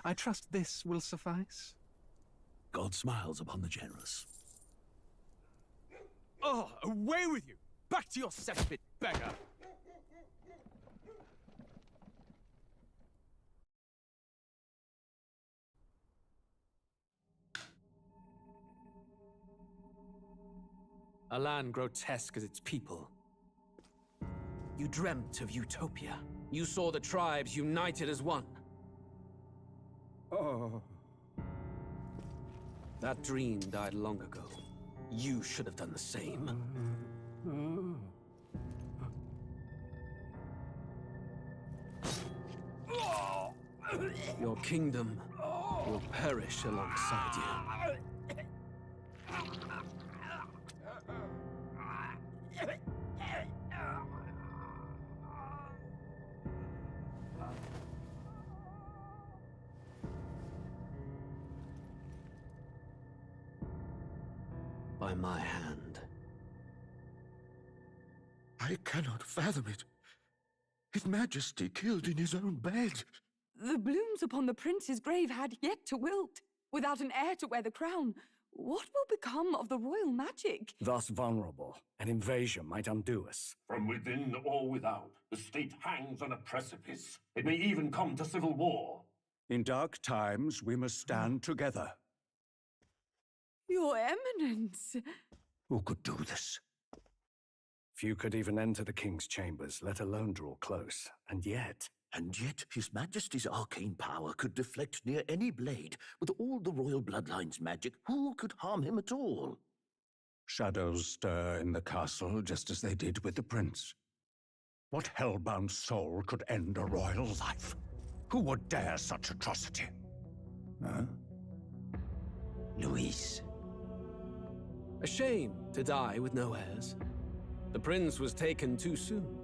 I trust this will suffice. God smiles upon the generous. Oh, away with you! Back to your cesspit, beggar! A land grotesque as its people. You dreamt of utopia. You saw the tribes united as one. Oh. That dream died long ago. You should have done the same. Your kingdom will perish alongside you. By my hand. I cannot fathom it. His Majesty killed in his own bed. The blooms upon the prince's grave had yet to wilt. Without an heir to wear the crown, what will become of the royal magic? Thus vulnerable, an invasion might undo us. From within or without, the state hangs on a precipice. It may even come to civil war. In dark times, we must stand together. Your Eminence! Who could do this? Few could even enter the king's chambers, let alone draw close. And yet His Majesty's arcane power could deflect near any blade. With all the royal bloodline's magic, who could harm him at all? shadows stir in the castle just as they did with the prince. What hellbound soul could end a royal life? Who would dare such atrocity? Huh? Luis. A shame to die with no heirs. The prince was taken too soon.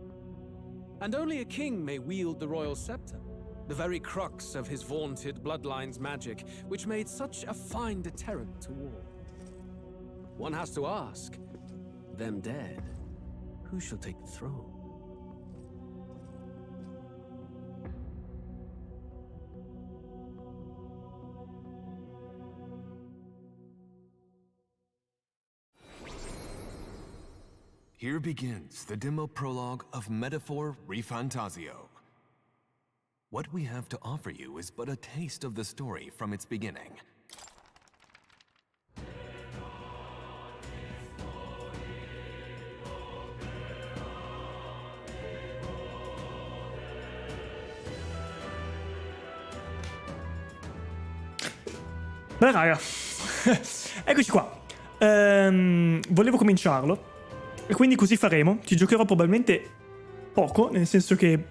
And only a king may wield the royal scepter, the very crux of his vaunted bloodline's magic, which made such a fine deterrent to war. One has to ask, them dead, who shall take the throne? Here begins the demo prologue of Metaphor ReFantazio. What we have to offer you is but a taste of the story from its beginning. Beh raga, eccoci qua. Volevo cominciarlo e quindi così faremo. Ci giocherò probabilmente poco, nel senso che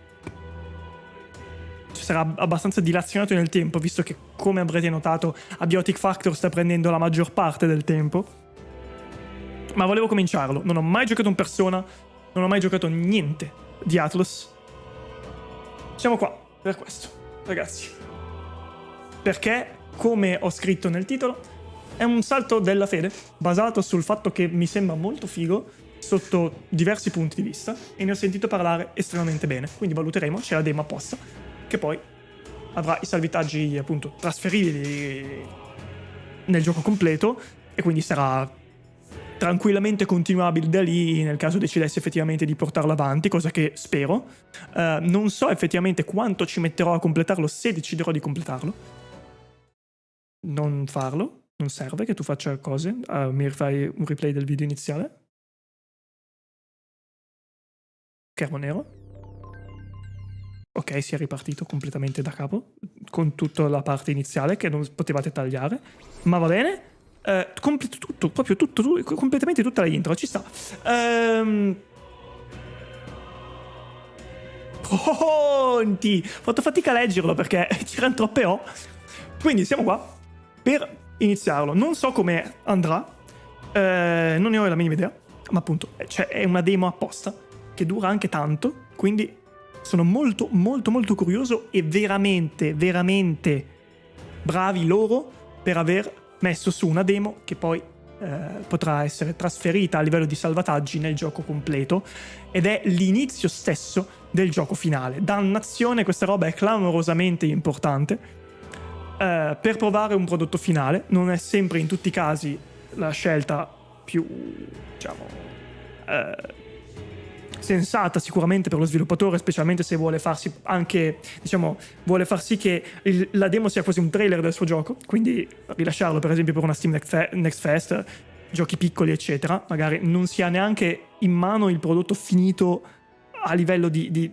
ci sarà abbastanza dilazionato nel tempo, visto che, come avrete notato, Abiotic Factor sta prendendo la maggior parte del tempo. Ma volevo cominciarlo. Non ho mai giocato in persona, non ho mai giocato niente di Atlus. Siamo qua per questo, ragazzi. Perché, come ho scritto nel titolo, è un salto della fede, basato sul fatto che mi sembra molto figo sotto diversi punti di vista, e ne ho sentito parlare estremamente bene, quindi valuteremo. C'è la demo apposta, che poi avrà i salvataggi appunto trasferibili nel gioco completo, e quindi sarà tranquillamente continuabile da lì nel caso decidessi effettivamente di portarlo avanti, cosa che spero. Non so effettivamente quanto ci metterò a completarlo, se deciderò di completarlo. Non farlo, non serve che tu faccia cose. Mi rifai un replay del video iniziale? Schermo nero. Ok, si è ripartito completamente da capo, con tutta la parte iniziale che non potevate tagliare, ma va bene. Completo tutto, proprio tutto, completamente tutta la intro, ci sta. Pronti! Ho fatto fatica a leggerlo perché c'erano troppe O. Quindi siamo qua per iniziarlo. Non so come andrà, non ne ho la minima idea, ma appunto cioè, è una demo apposta che dura anche tanto, quindi sono molto molto molto curioso, e veramente veramente bravi loro per aver messo su una demo che poi potrà essere trasferita a livello di salvataggi nel gioco completo, ed è l'inizio stesso del gioco finale. Dannazione, questa roba è clamorosamente importante. per provare un prodotto finale. Non è sempre in tutti i casi la scelta più, diciamo, sensata sicuramente per lo sviluppatore, specialmente se vuole farsi anche, diciamo, vuole far sì che la demo sia quasi un trailer del suo gioco, quindi rilasciarlo per esempio per una Steam Next Fest, giochi piccoli eccetera, magari non si ha neanche in mano il prodotto finito a livello di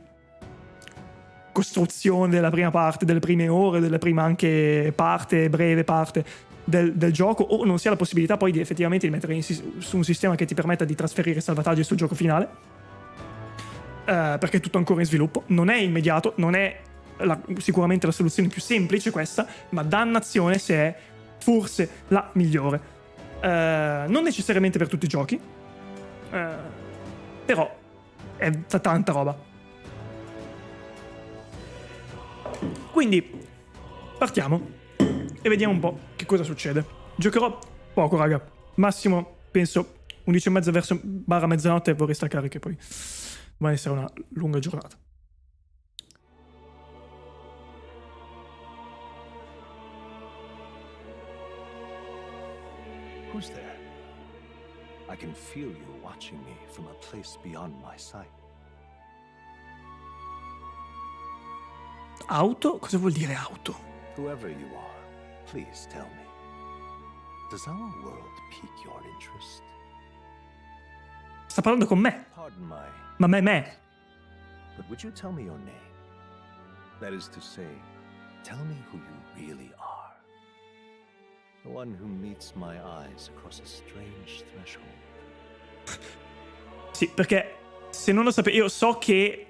costruzione della prima parte, delle prime ore, della prima anche breve parte del gioco, o non si ha la possibilità poi effettivamente di mettere su un sistema che ti permetta di trasferire salvataggi sul gioco finale, perché è tutto ancora in sviluppo, non è immediato, non è sicuramente la soluzione più semplice questa, ma dannazione se è forse la migliore. Non necessariamente per tutti i giochi, però è tanta roba. Quindi partiamo e vediamo un po' che cosa succede. Giocherò poco, raga, massimo penso 11:30 verso barra mezzanotte, e vorrei staccare che poi va a essere una lunga giornata. Who's there? I can feel you watching me from a place beyond my sight. Auto? Cosa vuol dire auto? Whoever you are, please tell me. Does our world pique your interest? Sta parlando con me. Pardon my... Ma me. But would you tell me your name? That is to say, tell me who you really are. The one who meets my eyes across a strange threshold. Sì, perché se non lo sapete, io so che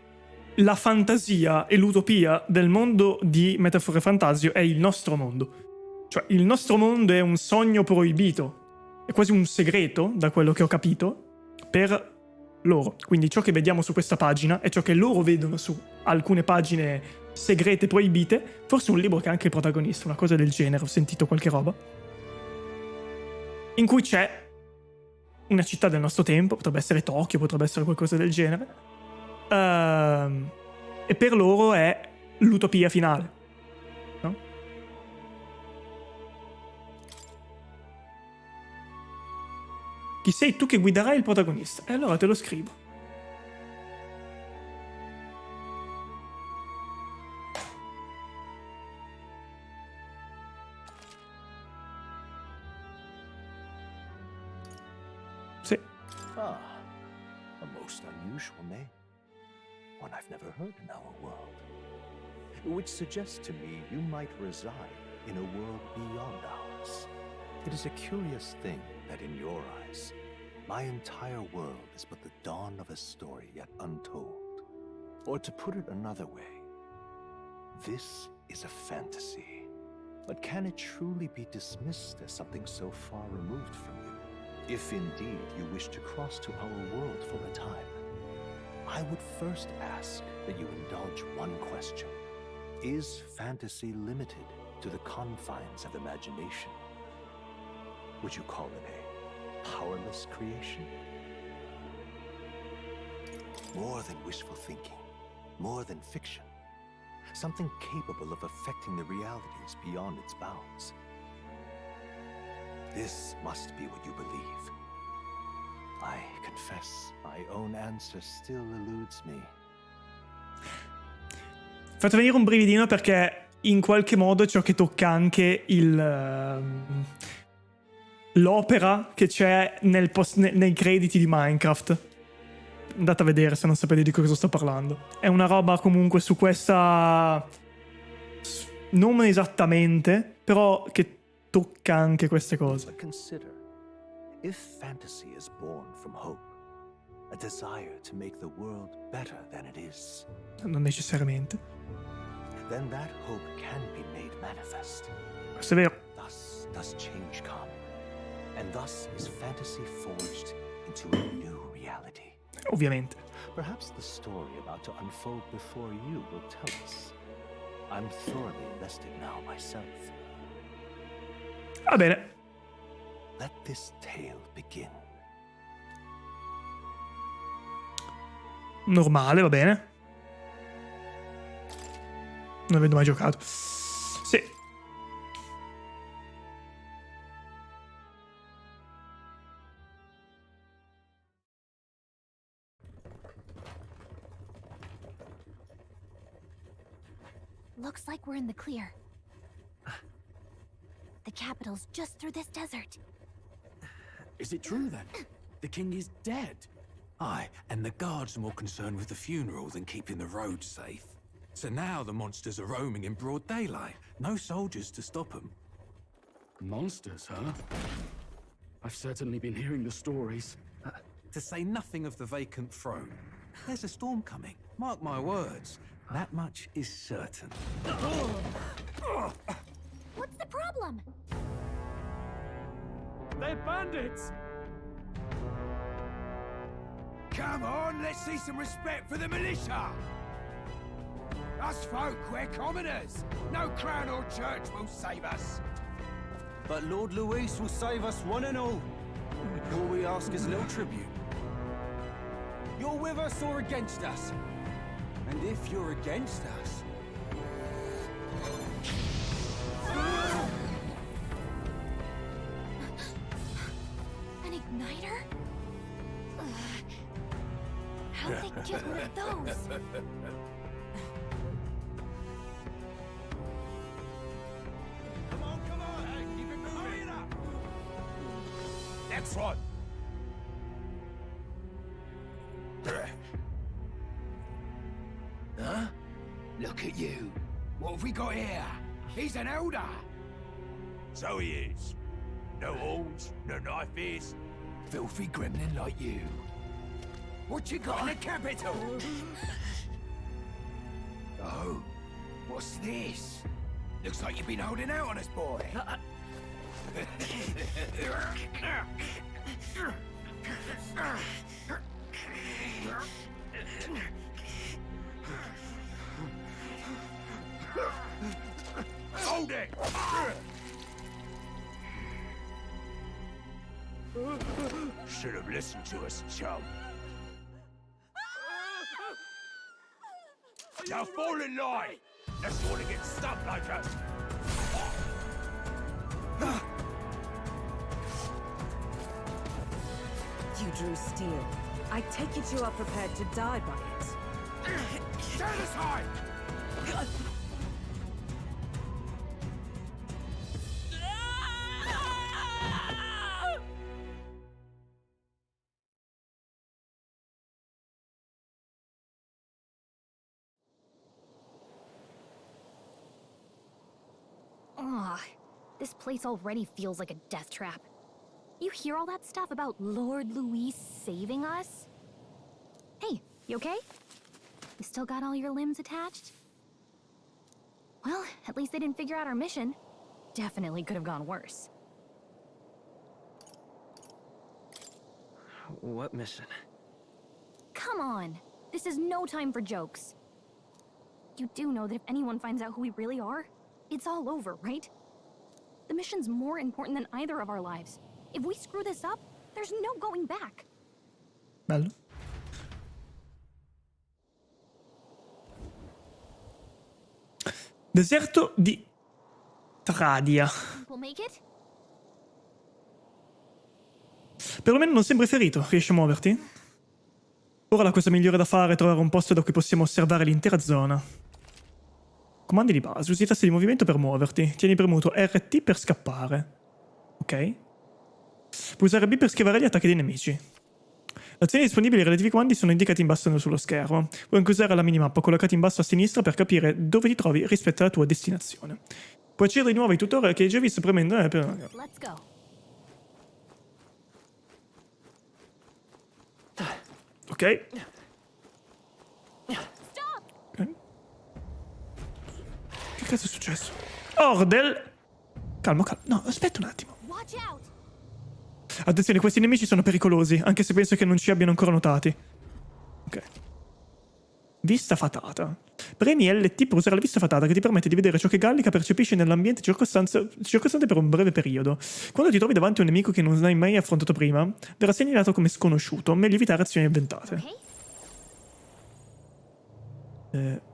la fantasia e l'utopia del mondo di Metaphor ReFantazio è il nostro mondo. Cioè, il nostro mondo è un sogno proibito. È quasi un segreto, da quello che ho capito, per loro. Quindi ciò che vediamo su questa pagina è ciò che loro vedono su alcune pagine segrete proibite. Forse un libro che ha anche il protagonista, una cosa del genere, ho sentito qualche roba, in cui c'è una città del nostro tempo, potrebbe essere Tokyo, potrebbe essere qualcosa del genere, e per loro è l'utopia finale, no? Chi sei tu che guiderai il protagonista? E allora te lo scrivo. Sì. Ah, a most unusual name. One I've never heard in our world. Which suggests to me you might reside in a world beyond ours. It is a curious thing that in your eyes, my entire world is but the dawn of a story yet untold. Or to put it another way, this is a fantasy. But can it truly be dismissed as something so far removed from you? If indeed you wish to cross to our world for a time, I would first ask that you indulge one question. Is fantasy limited to the confines of imagination? Would you call it a powerless creation? More than wishful thinking, more than fiction. Something capable of affecting the realities beyond its bounds. This must be what you believe. I confess, my own answer still eludes me. Fate venire un brividino perché in qualche modo è ciò che tocca anche l'opera che c'è nei crediti di Minecraft. Andate a vedere se non sapete di cosa sto parlando. È una roba comunque su questa... non esattamente, però che tocca anche queste cose. But consider, if fantasy is born from hope, a desire to make the world better than it is, Non necessariamente. then that hope can be made manifest. Questo è vero. Thus does change come, and thus is fantasy forged into a new reality. Ovviamente. Perhaps the story about to unfold before you will tell us. I'm thoroughly invested now myself. Va bene. Let this tale begin. Normale, va bene. Non avendo mai giocato. Sì. Looks like we're in the clear. The capital's just through this desert. Is it true then? The king is dead? Aye, and the guards are more concerned with the funeral than keeping the roads safe. So now the monsters are roaming in broad daylight. No soldiers to stop them. Monsters, huh? I've certainly been hearing the stories. To say nothing of the vacant throne. There's a storm coming. Mark my words. That much is certain. What's the problem? They're bandits! Come on, let's see some respect for the militia! Us folk, we're commoners. No crown or church will save us. But Lord Luis will save us one and all. All we ask is a little tribute. You're with us or against us? And if you're against us... An igniter? How'd they get rid of those? Come on, hey, keep it moving up. Next one. Huh? Look at you. What have we got here? He's an elder. So he is. No horns, no knife is. Filthy gremlin like you. What you got in the capital? Oh, what's this? Looks like you've been holding out on us, boy. Hold it! Should have listened to us, chum. Now fall in line! Let's want to get stuck like us! You drew steel. I take it you are prepared to die by it. Stand aside! This place already feels like a death trap. You hear all that stuff about Lord Luis saving us? Hey, you okay? You still got all your limbs attached? Well, at least they didn't figure out our mission. Definitely could have gone worse. What mission? Come on! This is no time for jokes. You do know that if anyone finds out who we really are, it's all over, right? The mission's more important than either of our lives. If we screw this up, there's no going back. Bello. Deserto di Tradia. We'll make it? Perlomeno non sembri ferito, riesci a muoverti? Ora la cosa migliore da fare è trovare un posto da cui possiamo osservare l'intera zona. Comandi di base, usi i tasti di movimento per muoverti. Tieni premuto RT per scappare. Ok. Puoi usare B per schivare gli attacchi dei nemici. Le azioni disponibili e i relativi comandi sono indicati in basso sullo schermo. Puoi anche usare la minimappa collocata in basso a sinistra per capire dove ti trovi rispetto alla tua destinazione. Puoi accedere di nuovo ai tutorial che hai già visto premendo per... Let's go. Ok. Che cazzo è successo? Ordel! Calmo, calmo. No, aspetta un attimo. Attenzione, questi nemici sono pericolosi, anche se penso che non ci abbiano ancora notati. Ok. Vista fatata. Premi LT per usare la vista fatata, che ti permette di vedere ciò che Gallica percepisce nell'ambiente circostante per un breve periodo. Quando ti trovi davanti a un nemico che non hai mai affrontato prima, verrà segnalato come sconosciuto, meglio evitare azioni inventate.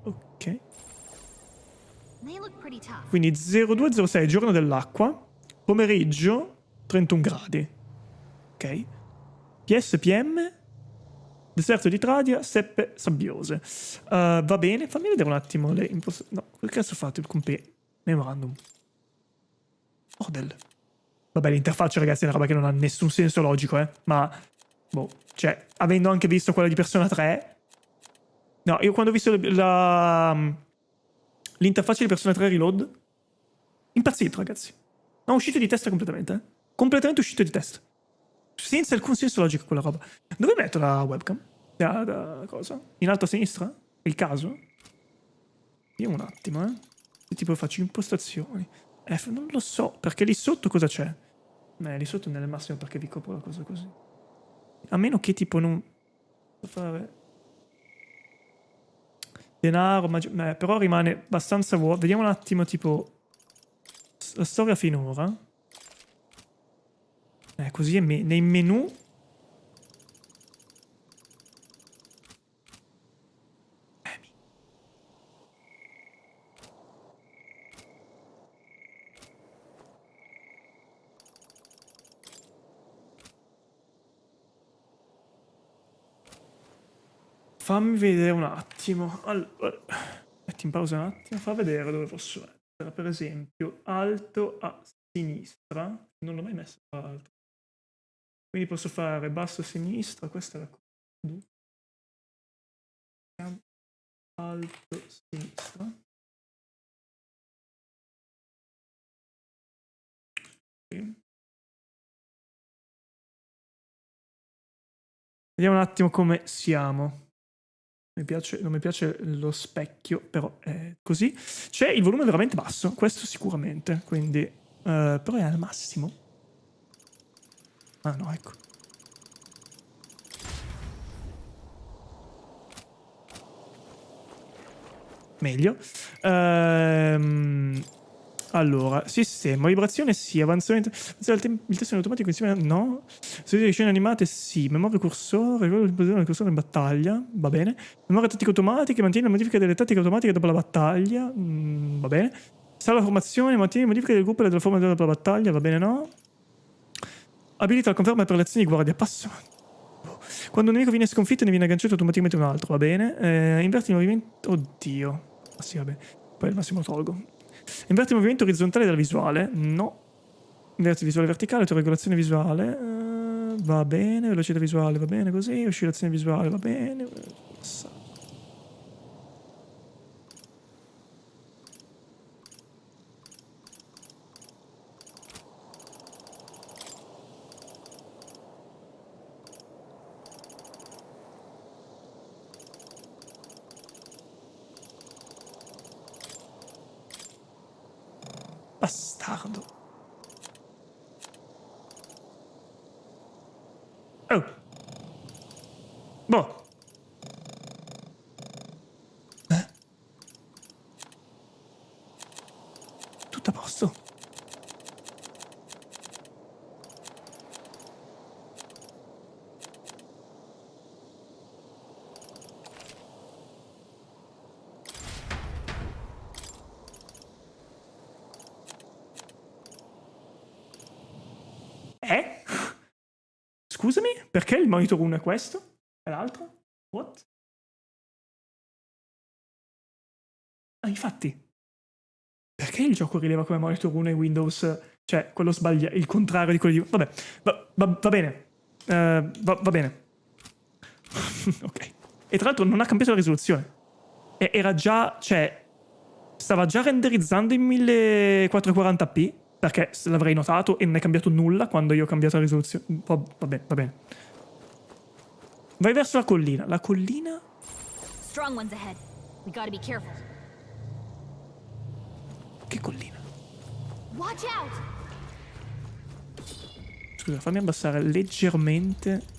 Ok. Quindi 0206, giorno dell'acqua, pomeriggio 31 gradi. Ok. PSPM deserto di Tradia, steppe sabbiose. Va bene, fammi vedere un attimo le impostazioni. No, quel cazzo ho fatto il memorandum. Model. Vabbè, l'interfaccia, ragazzi, è una roba che non ha nessun senso logico, ma boh, cioè, avendo anche visto quella di Persona 3. No, io quando ho visto l'interfaccia di Persona 3 Reload, impazzito, ragazzi. No, uscito di testa completamente, completamente uscito di testa. Senza alcun senso logico quella roba. Dove metto la webcam? Da cosa? In alto a sinistra? È il caso? Vediamo un attimo, Se tipo faccio impostazioni. Non lo so, perché lì sotto cosa c'è? Lì sotto nel massimo perché vi copro la cosa così. A meno che tipo non... Posso fare... Denaro, però rimane abbastanza vuoto. Vediamo un attimo tipo... La storia finora. Così è nei menu. Fammi vedere un attimo. Allora, metti in pausa un attimo. Fa vedere dove posso mettere. Per esempio, alto a sinistra. Non l'ho mai messo alto. Quindi posso fare basso a sinistra. Questa è la cosa. Alto a sinistra. Okay. Vediamo un attimo come siamo. Non mi piace lo specchio, però è così. C'è il volume veramente basso, questo sicuramente, quindi... però è al massimo. Ah no, ecco. Meglio. Allora, sistema, vibrazione sì, avanzamento... Il testo in automatico insieme... No. Serie di scene animate sì. Memoria cursore, livello di posizione del cursore in battaglia. Va bene. Memoria tattica automatica, mantiene la modifica delle tattiche automatiche dopo la battaglia. Va bene. Sala formazione, mantiene le modifiche del gruppo e della formazione dopo la battaglia. Va bene, no. Abilita la conferma per le azioni di guardia. Passo. Quando un nemico viene sconfitto ne viene agganciato automaticamente un altro. Va bene. Inverti il movimento... Oddio. Ah sì, va bene. Poi al massimo tolgo. Inverti il movimento orizzontale della visuale. No. Inverti visuale verticale, autoregolazione visuale. Va bene. Velocità visuale, va bene così. Oscillazione visuale, va bene. Bastardo. Oh. Boh. Tutto a posto. Scusami, perché il monitor 1 è questo? E l'altro? What? Ah, infatti. Perché il gioco rileva come monitor 1 e Windows... Cioè, quello sbaglia... Il contrario di quello di... Vabbè, va bene. Va bene. Ok. E tra l'altro non ha cambiato la risoluzione. Era già... Cioè... Stava già renderizzando in 1440p. Perché l'avrei notato e non è cambiato nulla quando io ho cambiato la risoluzione. Va bene, va bene. Vai verso la collina. La collina? Strong ones ahead. We gotta be careful. Che collina? Watch out! Scusa, fammi abbassare leggermente.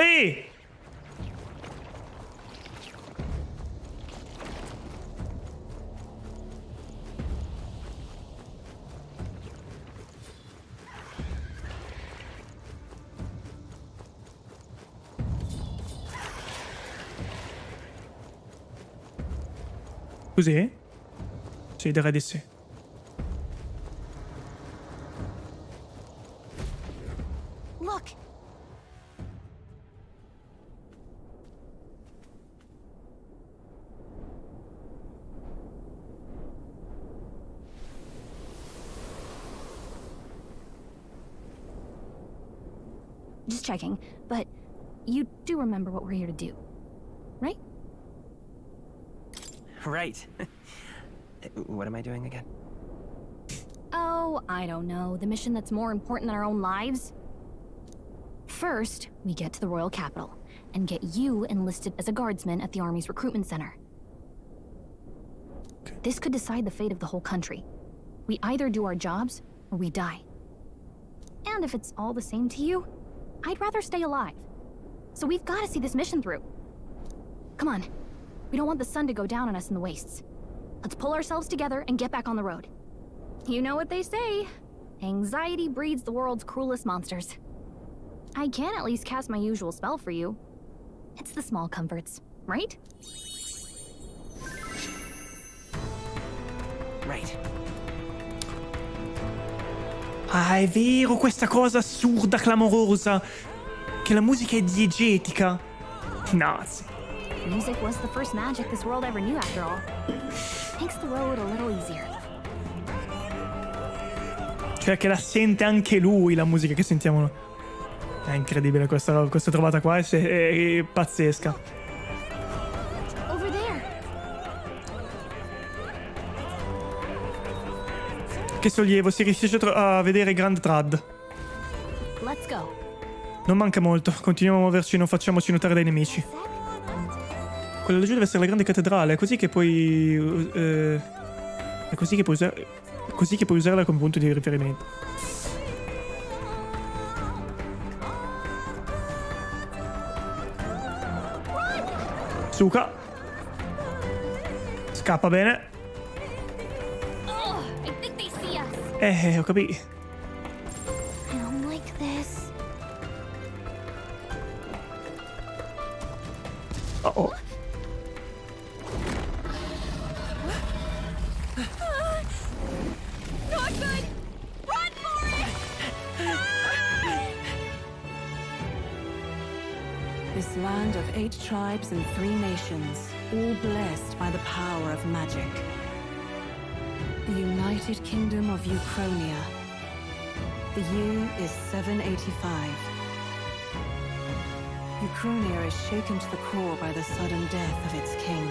Ehi! Così? Sì, direi di sì. Look! Just checking, but you do remember what we're here to do, right? Right. What am I doing again? Oh, I don't know. The mission that's more important than our own lives? First, we get to the royal capital and get you enlisted as a guardsman at the army's recruitment center. This could decide the fate of the whole country. We either do our jobs or we die. And if it's all the same to you, I'd rather stay alive. So we've got to see this mission through. Come on. We don't want the sun to go down on us in the wastes. Let's pull ourselves together and get back on the road. You know what they say. Anxiety breeds the world's cruelest monsters. I can at least cast my usual spell for you. It's the small comforts, right? Right. Ah, è vero, questa cosa assurda, clamorosa. Che la musica è diegetica. Nazi. Music was the first magic this world ever knew, after all. Makes the road a little easier. Cioè che la sente anche lui, la musica che sentiamo. È incredibile questa trovata qua, è pazzesca. Over there. Che sollievo, si riesce a vedere Grand Trad. Let's go. Non manca molto, continuiamo a muoverci e non facciamoci notare dai nemici. Quella laggiù deve essere la grande cattedrale, è così che puoi... è così che puoi usarla come punto di riferimento. Suka. Scappa bene. I think they see us. Ho capito. I don't like this. Oh. Not good. Run for it. This land of 8 tribes and 3 nations, all blessed by the power of magic. The United Kingdom of Uchronia. The year is 785. Uchronia is shaken to the core by the sudden death of its king.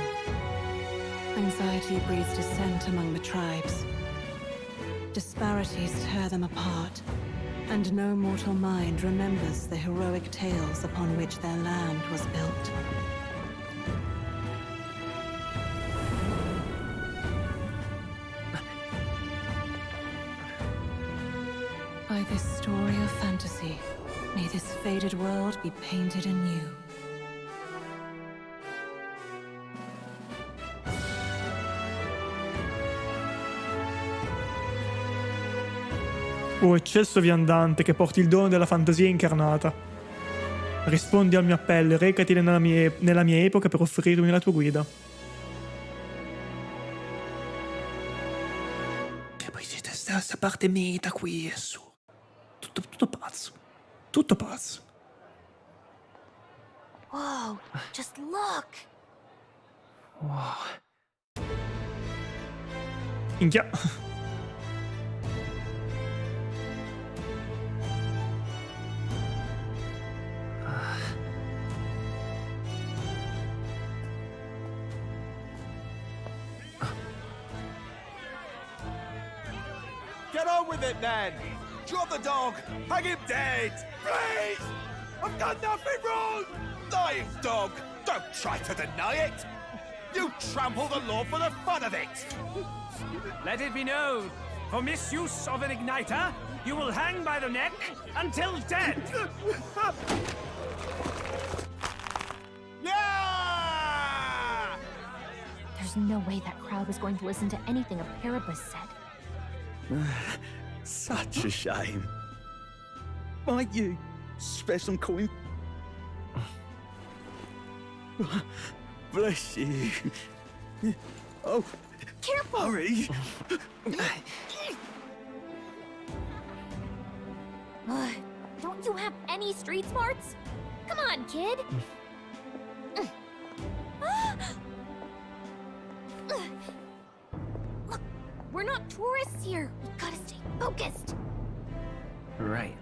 Anxiety breeds dissent among the tribes. Disparities tear them apart, and no mortal mind remembers the heroic tales upon which their land was built. By this story of fantasy, may this faded world be painted anew. O eccesso viandante che porti il dono della fantasia incarnata. Rispondi al mio appello e recati nella mia epoca per offrirmi la tua guida. E poi c'è questa parte meta qui e su. Tutto pazzo. Tutto pazzo. Whoa, just look. Wow. Minchia. Get on with it, then! Drop the dog! Hang him dead! Please! I've done nothing wrong! Lying dog! Don't try to deny it! You trample the law for the fun of it! Let it be known, for misuse of an igniter, you will hang by the neck until dead! Yeah! There's no way that crowd was going to listen to anything a Paribus said. Such a shame. Might you spare some coin? Bless you. Oh, Careful! hurry! Don't you have any street smarts? Come on, kid! Look, we're not tourists here. We gotta stay focused. Right.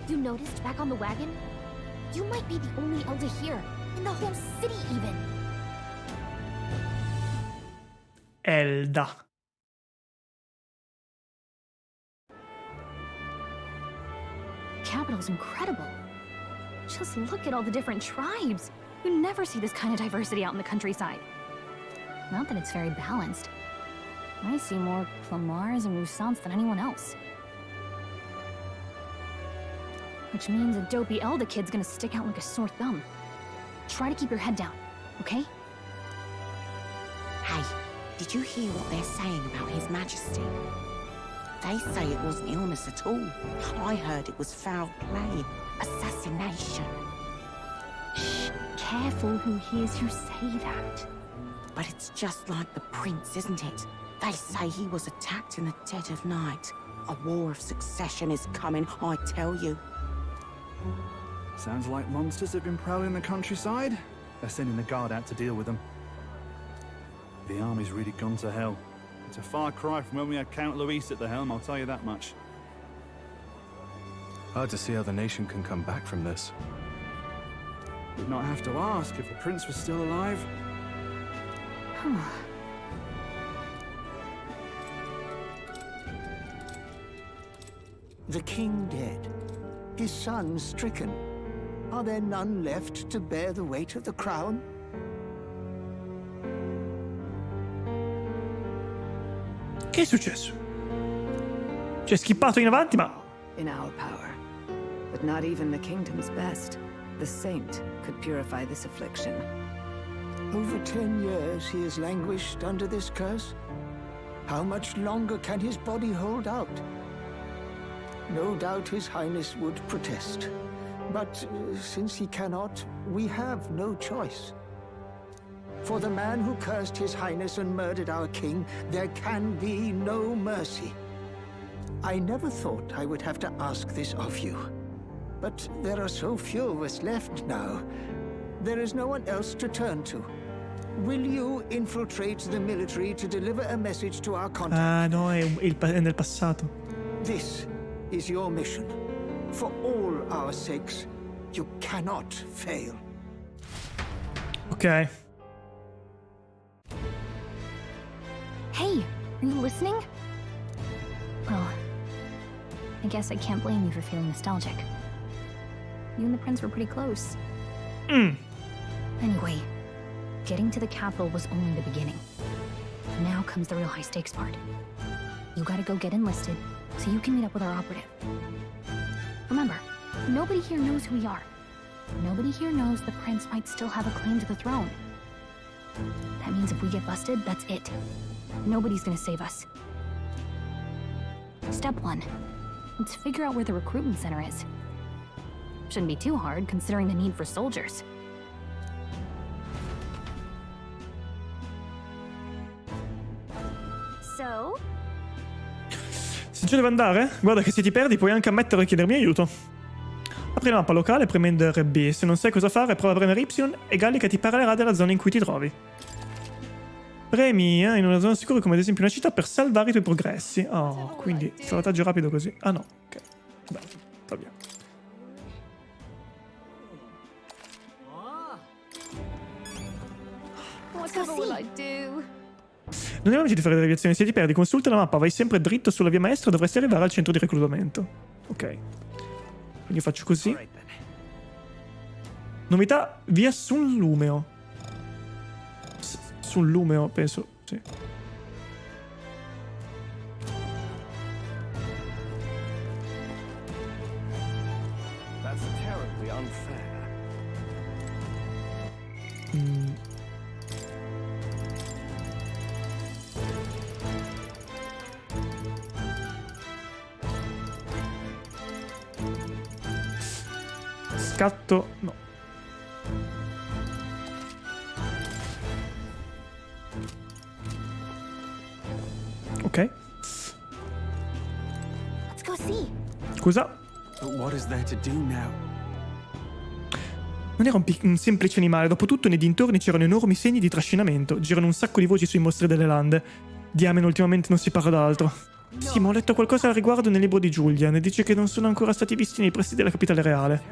You noticed back on the wagon? You might be the only elder here, in the whole city even. Elda. The capital's incredible. Just look at all the different tribes. You never see this kind of diversity out in the countryside. Not that it's very balanced. I see more Clamars and Roussants than anyone else. Which means a dopey Elda kid's gonna stick out like a sore thumb. Try to keep your head down, okay? Hey, did you hear what they're saying about His Majesty? They say it wasn't illness at all. I heard it was foul play, assassination. Shh, careful who hears you say that. But it's just like the prince, isn't it? They say he was attacked in the dead of night. A war of succession is coming, I tell you. Sounds like monsters have been prowling the countryside. They're sending the guard out to deal with them. The army's really gone to hell. It's a far cry from when we had Count Luis at the helm, I'll tell you that much. Hard to see how the nation can come back from this. We'd not have to ask if the prince was still alive. The king dead, his son stricken. Are there none left to bear the weight of the crown? Che è successo? Ci è schippato in avanti, ma... In our power. But not even the kingdom's best. The saint could purify this affliction. Over 10 years he has languished under this curse. How much longer can his body hold out? No doubt His Highness would protest. But since he cannot, we have no choice. For the man who cursed His Highness and murdered our king, there can be no mercy. I never thought I would have to ask this of you. But there are so few of us left now. There is no one else to turn to. Will you infiltrate the military to deliver a message to our contact? Ah, no, è nel passato. This is your mission. For all our sakes, you cannot fail. Ok. Hey, are you listening? Well, I guess I can't blame you for feeling nostalgic. You and the prince were pretty close. Anyway, getting to the capital was only the beginning. Now comes the real high-stakes part. You gotta go get enlisted, so you can meet up with our operative. Remember, nobody here knows who we are. Nobody here knows the prince might still have a claim to the throne. That means if we get busted, that's it. Nobody's gonna save us. Step 1. Let's figure out where the recruitment center is. Shouldn't be too hard, considering the need for soldiers. So? Se già deve andare, guarda che se ti perdi puoi anche ammettere e chiedermi aiuto. Apri la mappa locale, premendo RB. Se non sai cosa fare, prova a premere Y e Gallica ti parlerà della zona in cui ti trovi. Premi in una zona sicura come ad esempio una città per salvare i tuoi progressi. Oh, quindi salvataggio rapido così. Ah no, ok. Vabbè, togliamo. Whatever will I do? Non è di fare deviazioni, se ti perdi, consulta la mappa, vai sempre dritto sulla via maestra, dovresti arrivare al centro di reclutamento. Ok. Quindi faccio così. Novità, via sul Lumeo. Sul Lumeo, penso, sì. That's terribly unfair. Scatto, no. Ok. Let's go see. Scusa. But what is there to do now? Non era un semplice animale, dopotutto nei dintorni c'erano enormi segni di trascinamento. Girano un sacco di voci sui mostri delle lande. Diamine, ultimamente non si parla d'altro. Sì, ma ho letto qualcosa al riguardo nel libro di Giulia. Ne dice che non sono ancora stati visti nei pressi della capitale reale.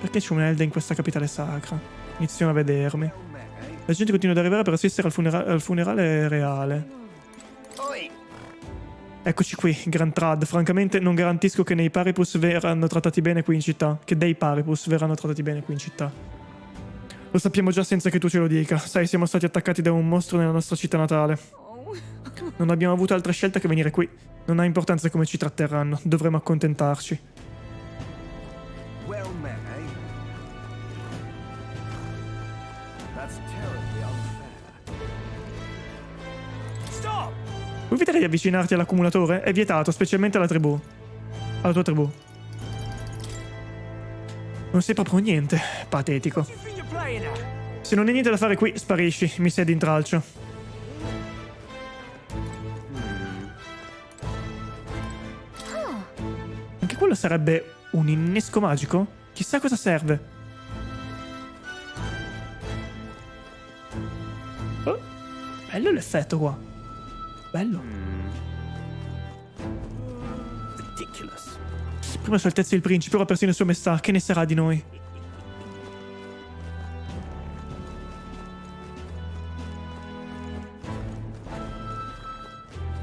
Perché c'è un'Elda in questa capitale sacra? Iniziano a vedermi. La gente continua ad arrivare per assistere al funerale reale. Eccoci qui, Grand Trad. Francamente non garantisco che nei Paripus verranno trattati bene qui in città. Che dei Paripus verranno trattati bene qui in città. Lo sappiamo già senza che tu ce lo dica. Sai, siamo stati attaccati da un mostro nella nostra città natale. Non abbiamo avuto altra scelta che venire qui. Non ha importanza come ci tratteranno. Dovremo accontentarci. Well met, eh? That's terribly unfair. Stop! Vuoi evitare di avvicinarti all'accumulatore? È vietato, specialmente alla tribù. Alla tua tribù. Non sei proprio niente. Patetico. Se non hai niente da fare qui, sparisci. Mi sei d'intralcio. Anche quello sarebbe un innesco magico? Chissà cosa serve. Oh, bello l'effetto qua. Bello. Ridiculous. Prima su altezza il principe, ora persino il suo maestà. Che ne sarà di noi?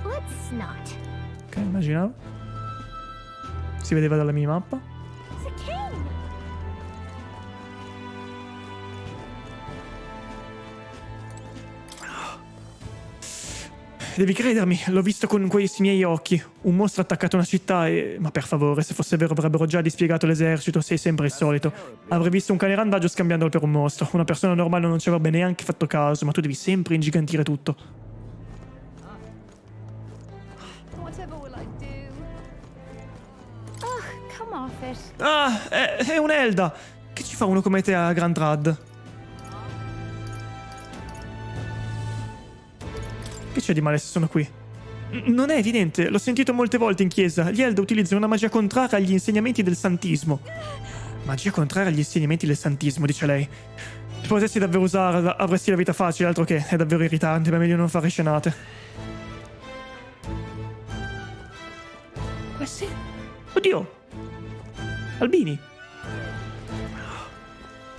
Let's not. Ok, immaginavo. Si vedeva dalla minimappa. It's a king. Devi credermi, l'ho visto con questi miei occhi. Un mostro attaccato a una città e... Ma per favore, se fosse vero avrebbero già dispiegato l'esercito, sei sempre il solito. Avrei visto un cane randagio scambiandolo per un mostro. Una persona normale non ci avrebbe neanche fatto caso, ma tu devi sempre ingigantire tutto. Whatever will I do? Ugh, come off it. Ah, è un'Elda! Che ci fa uno come te a Grand Trad? Che c'è di male se sono qui? Non è evidente, l'ho sentito molte volte in chiesa. Gli Elda utilizzano una magia contraria agli insegnamenti del santismo. Magia contraria agli insegnamenti del santismo, dice lei. Se potessi davvero usarla, avresti la vita facile, altro che è davvero irritante, ma è meglio non fare scenate. Questi? Oddio! Albini!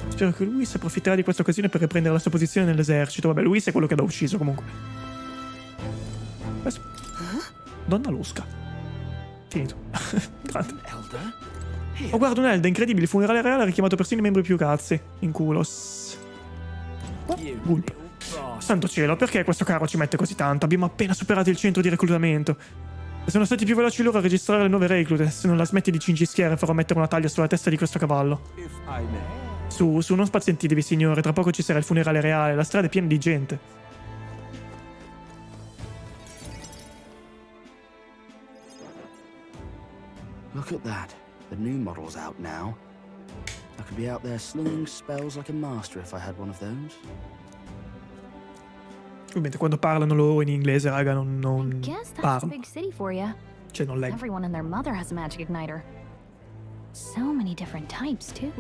Spero che Luis approfitterà di questa occasione per riprendere la sua posizione nell'esercito. Vabbè, Luis è quello che l'ha ucciso comunque. Donna Lusca. Finito. Grande. Oh, guarda un'Elda, incredibile. Il funerale reale ha richiamato persino i membri più cazzi. In culos. Gulp. Santo cielo, perché questo carro ci mette così tanto? Abbiamo appena superato il centro di reclutamento. Sono stati più veloci loro a registrare le nuove reclute. Se non la smetti di cingischiare farò mettere una taglia sulla testa di questo cavallo. Su, non spazientitevi signore. Tra poco ci sarà il funerale reale. La strada è piena di gente. Look at that. The new model's out now. I could be out there slinging spells like a master if I had one of those. Ovviamente quando parlano loro in inglese, raga, non parlano. Big city for you. Cioè, non leggo. Everyone and their mother has a magic igniter. So many different types, too.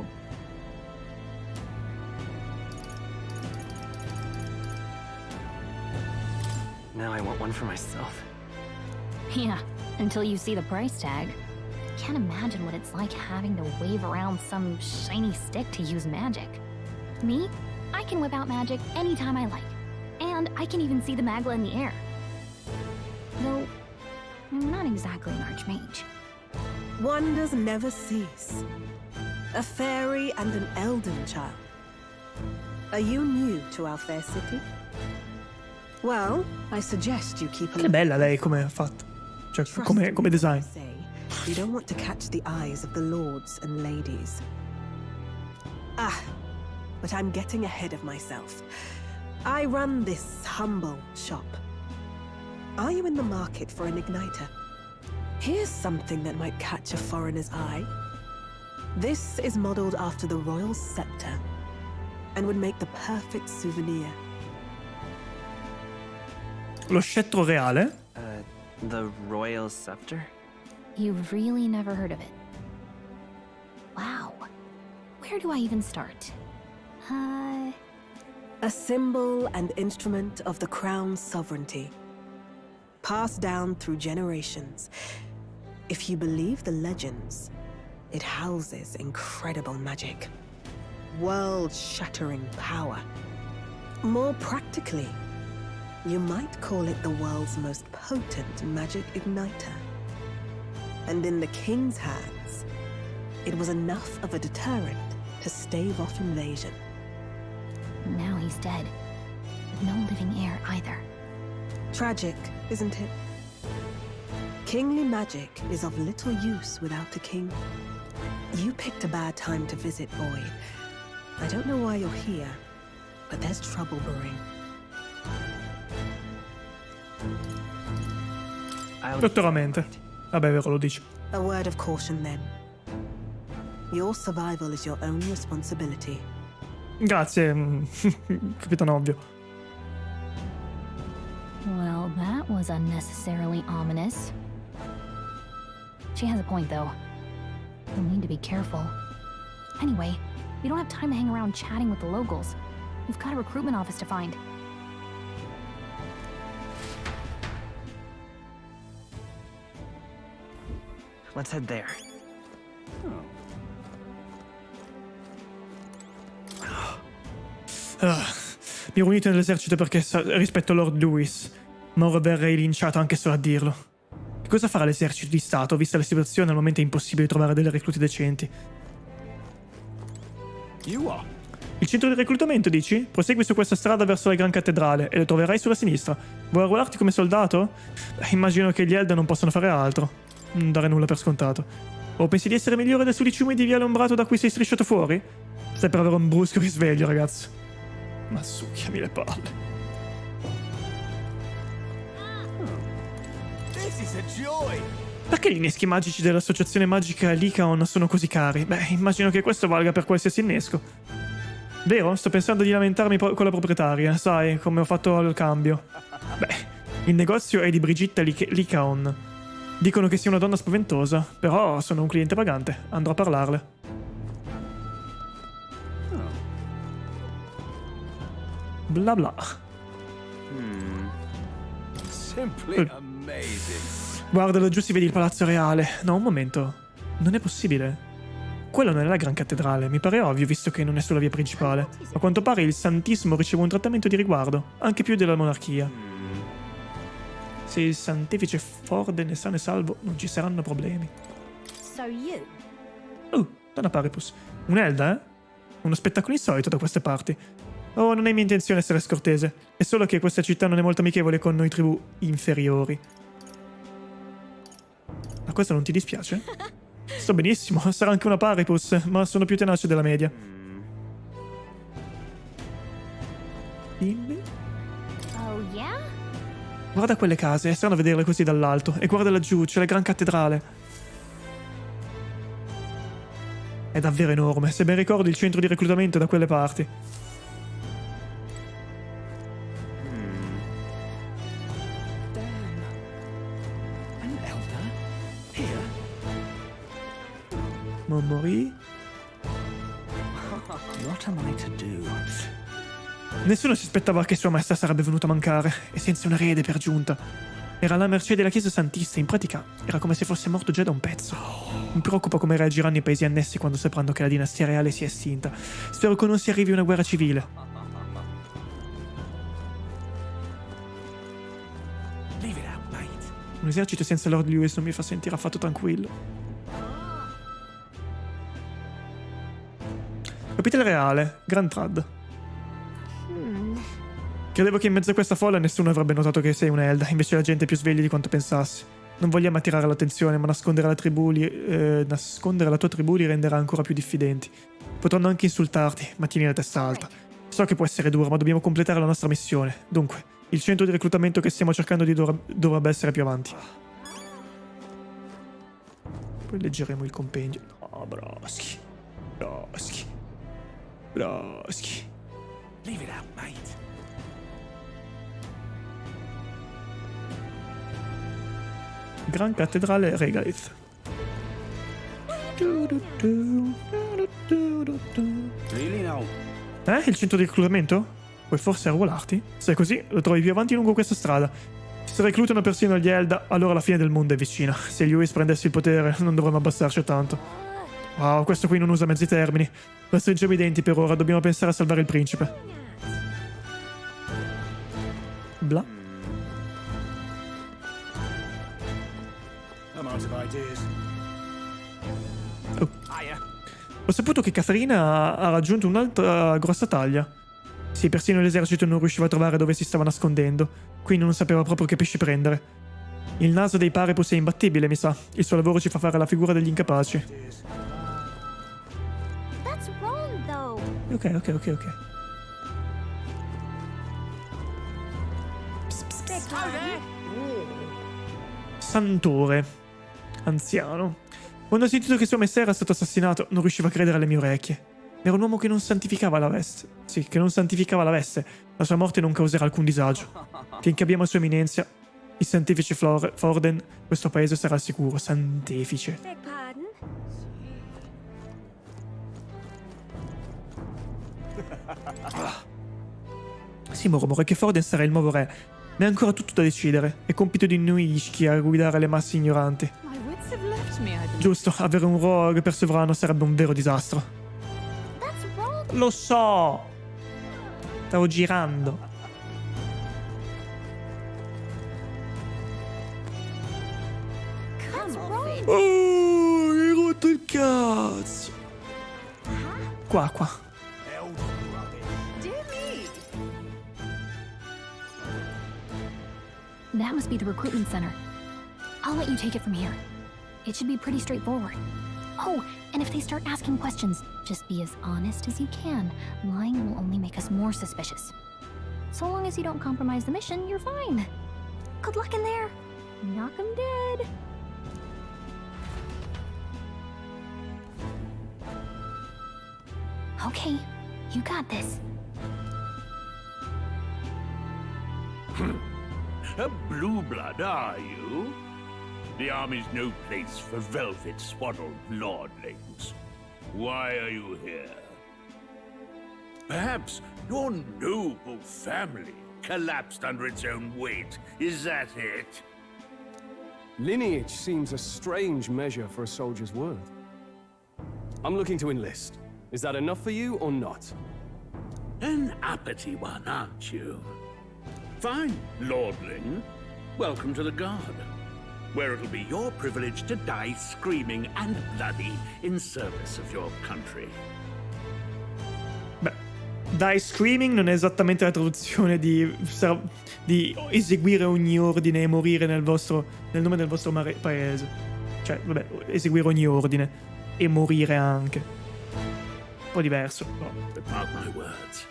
Now I want one for myself. Yeah, until you see the price tag. Can't imagine what it's like having to wave around some shiny stick to use magic. Me? I can whip out magic anytime I like. And I can even see the magla in the air. Though, I'm not exactly an archmage. Wonders never cease. A fairy and an elden child. Are you new to our fair city? Well, I suggest you keep a Che bella lei come ha fatto. Cioè, come design. You don't want to catch the eyes of the lords and ladies. Ah, but I'm getting ahead of myself. I run this humble shop. Are you in the market for an igniter? Here's something that might catch a foreigner's eye. This is modeled after the royal scepter and would make the perfect souvenir. Lo scettro reale? The royal scepter? You've really never heard of it. Wow. Where do I even start? A symbol and instrument of the crown's sovereignty. Passed down through generations. If you believe the legends, it houses incredible magic. World-shattering power. More practically, you might call it the world's most potent magic igniter. And in the king's hands, it was enough of a deterrent to stave off invasion. Now he's dead. With no living heir either. Tragic, isn't it? Kingly magic is of little use without the king. You picked a bad time to visit, boy. I don't know why you're here, but there's trouble brewing. Dottoramente. Vabbè, vero, lo dice. A word of caution then. Your survival is your own responsibility. Grazie, capitano ovvio. Well, that was unnecessarily ominous. She has a point, though. You'll need to be careful. Anyway, we don't have time to hang around chatting with the locals. We've got a recruitment office to find. Let's head there. Mi ero unito nell'esercito perché rispetto a Lord Lewis, ma ora verrei linciato anche solo a dirlo. Che cosa farà l'esercito di Stato, vista la situazione al momento è impossibile trovare delle recluti decenti? Il centro di reclutamento, dici? Prosegui su questa strada verso la Gran Cattedrale e lo troverai sulla sinistra. Vuoi arruolarti come soldato? Immagino che gli Elder non possano fare altro. Non dare nulla per scontato. O pensi di essere migliore del sudiciume di Viale Ombrato da cui sei strisciato fuori? Stai per avere un brusco risveglio, ragazzo. Ma succhiami le palle. Perché gli inneschi magici dell'associazione magica Lycaon sono così cari? Beh, immagino che questo valga per qualsiasi innesco. Vero? Sto pensando di lamentarmi con la proprietaria, sai, come ho fatto al cambio. Beh, il negozio è di Brigitta Lycaon. Dicono che sia una donna spaventosa, però sono un cliente pagante. Andrò a parlarle. Bla bla. Simply amazing. Guarda, laggiù si vede il palazzo reale. No, un momento. Non è possibile. Quello non è la Gran Cattedrale, mi pare ovvio visto che non è sulla via principale. A quanto pare il Santissimo riceve un trattamento di riguardo, anche più della monarchia. Se il Santefice Forde ne sano e salvo, non ci saranno problemi. So you? Donna Paripus. Un'Elda, eh? Uno spettacolo insolito da queste parti. Oh, non è mia intenzione essere scortese. È solo che questa città non è molto amichevole con noi tribù inferiori. Ma questo non ti dispiace? Sto benissimo, sarà anche una Paripus, ma sono più tenace della media. Bimbi? Oh, yeah? Guarda quelle case, è strano vederle così dall'alto. E guarda laggiù, c'è la Gran Cattedrale. È davvero enorme, se ben ricordo il centro di reclutamento è da quelle parti. Morì. What am I to do? Nessuno si aspettava che Sua Maestà sarebbe venuta a mancare, e senza un erede per giunta. Era alla mercé della Chiesa Santista, in pratica era come se fosse morto già da un pezzo. Mi preoccupa come reagiranno i paesi annessi quando sapranno che la dinastia reale si è estinta. Spero che non si arrivi una guerra civile. Un esercito senza Lord Lewis non mi fa sentire affatto tranquillo. Capitale reale, Grand Trad. Credevo che in mezzo a questa folla nessuno avrebbe notato che sei un Elda, invece la gente è più sveglia di quanto pensassi. Non vogliamo attirare l'attenzione, ma nascondere la tua tribù li renderà ancora più diffidenti. Potranno anche insultarti, ma tieni la testa alta. So che può essere duro, ma dobbiamo completare la nostra missione. Dunque, il centro di reclutamento che stiamo cercando dovrebbe essere più avanti. Poi leggeremo il compendio. Oh, broschi. Broschi. Broschi. Leave it out, mate. Gran Cattedrale Regolith. Il centro di reclutamento? Puoi forse arruolarti? Se è così, lo trovi più avanti lungo questa strada. Se reclutano persino gli Elda, allora la fine del mondo è vicina. Se Lewis prendesse il potere, non dovremmo abbassarci tanto. Wow, questo qui non usa mezzi termini. Restringiamo i denti per ora, dobbiamo pensare a salvare il principe. Bla. Oh. Ho saputo che Caterina ha raggiunto un'altra grossa taglia. Sì, persino l'esercito non riusciva a trovare dove si stava nascondendo, quindi non sapeva proprio che pesci prendere. Il naso dei Parepus è imbattibile, mi sa. Il suo lavoro ci fa fare la figura degli incapaci. Ok. Santore. Anziano. Quando ho sentito che suo messere era stato assassinato, non riuscivo a credere alle mie orecchie. Era un uomo che non santificava la veste. Sì, che non santificava la veste. La sua morte non causerà alcun disagio. Finché abbiamo sua eminenza, il santifice Forden, questo paese sarà sicuro. Santifice. Sì, mormora che Forden sarà il nuovo re, ma è ancora tutto da decidere. È compito di noi Ishki a guidare le masse ignoranti. Giusto, avere un rogue per sovrano sarebbe un vero disastro. Lo so! Stavo girando. Oh, hai rotto il cazzo! Qua. That must be the recruitment center. I'll let you take it from here. It should be pretty straightforward. Oh, and if they start asking questions, just be as honest as you can. Lying will only make us more suspicious. So long as you don't compromise the mission, you're fine. Good luck in there. Knock 'em dead. Okay, you got this. A blue blood, are you? The army's no place for velvet-swaddled lordlings. Why are you here? Perhaps your noble family collapsed under its own weight. Is that it? Lineage seems a strange measure for a soldier's worth. I'm looking to enlist. Is that enough for you or not? An uppity one, aren't you? Fine, lordling. Welcome to the Guard, where it'll be your privilege to die screaming and bloody in service of your country. Beh, die screaming non è esattamente la traduzione di eseguire ogni ordine e morire nel nome del vostro paese. Cioè, vabbè, eseguire ogni ordine e morire anche. Un po' diverso, però. But mark my words,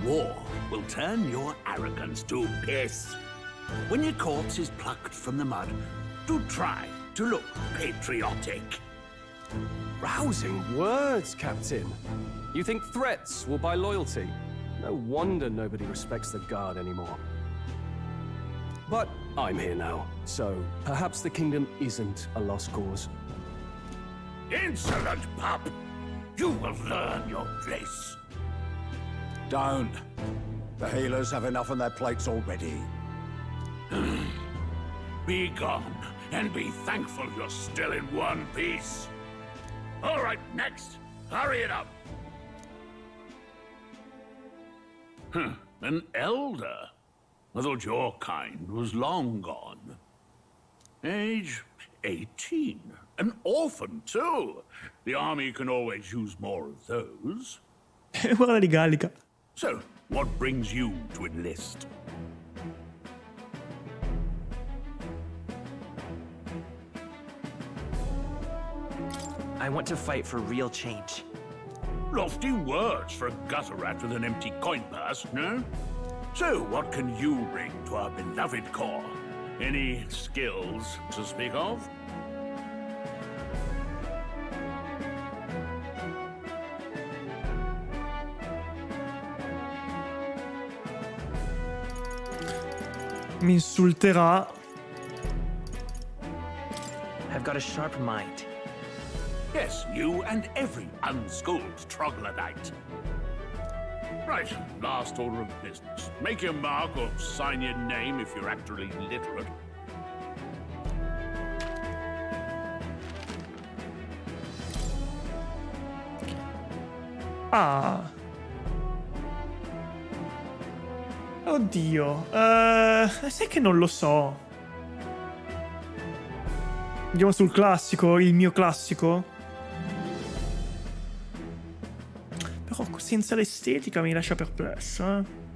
war will turn your arrogance to piss. When your corpse is plucked from the mud, do try to look patriotic. Rousing words, Captain. You think threats will buy loyalty? No wonder nobody respects the Guard anymore. But I'm here now, so perhaps the kingdom isn't a lost cause. Insolent pup! You will learn your place. Don't. The healers have enough on their plates already. Be gone, and be thankful you're still in one piece. All right, next. Hurry it up. An elder? I thought your kind was long gone. Age 18. An orphan, too. The army can always use more of those. Guarda di Gallica. So, what brings you to enlist? I want to fight for real change. Lofty words for a gutter rat with an empty coin purse, no? So, what can you bring to our beloved corps? Any skills to speak of? Mi insulterà. got a sharp mind. Yes, you and every unschooled troglodyte. Right, last order of business. Make your mark or sign your name if you're actually literate. Ah. Oddio. Sai che non lo so. Andiamo sul classico, il mio classico. Però senza l'estetica mi lascia perplesso, eh.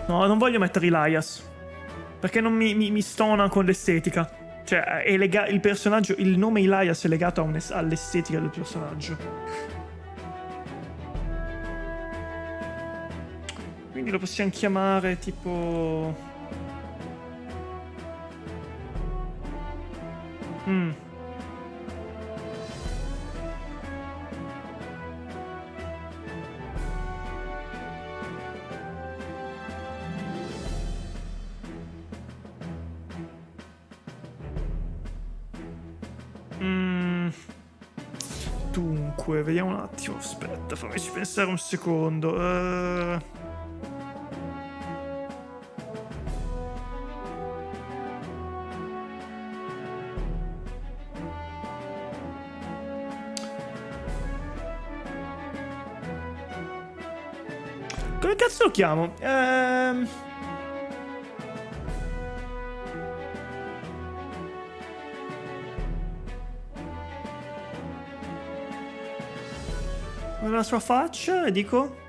No, non voglio mettere Elias. Perché non mi stona con l'estetica. Cioè, è il personaggio, il nome Elias è legato all'estetica del personaggio. Quindi lo possiamo chiamare tipo... Dunque, vediamo un attimo. Aspetta, fammici pensare un secondo. Come cazzo lo chiamo? La sua faccia, e dico...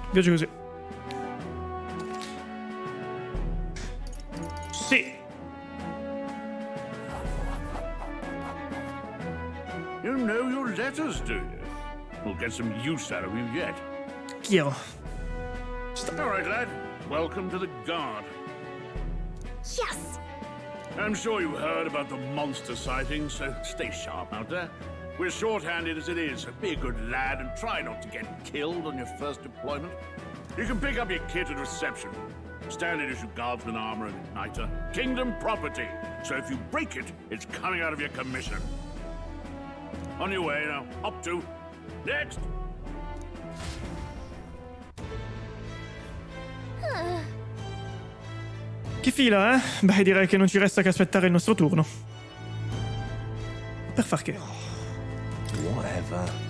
Mi piace così. Sì. You know your letters, do you? We'll get some use out of you yet. Chiaro. All right, lad. Welcome to the Guard. Yes! I'm sure you heard about the monster sightings, so stay sharp out there. We're short-handed as it is, so be a good lad and try not to get killed on your first deployment. You can pick up your kit at reception. Standard issue guardsman armor and igniter. Kingdom property, so if you break it, it's coming out of your commission. On your way now. Up to. Next! Che fila, eh? Beh, direi che non ci resta che aspettare il nostro turno. Per far che?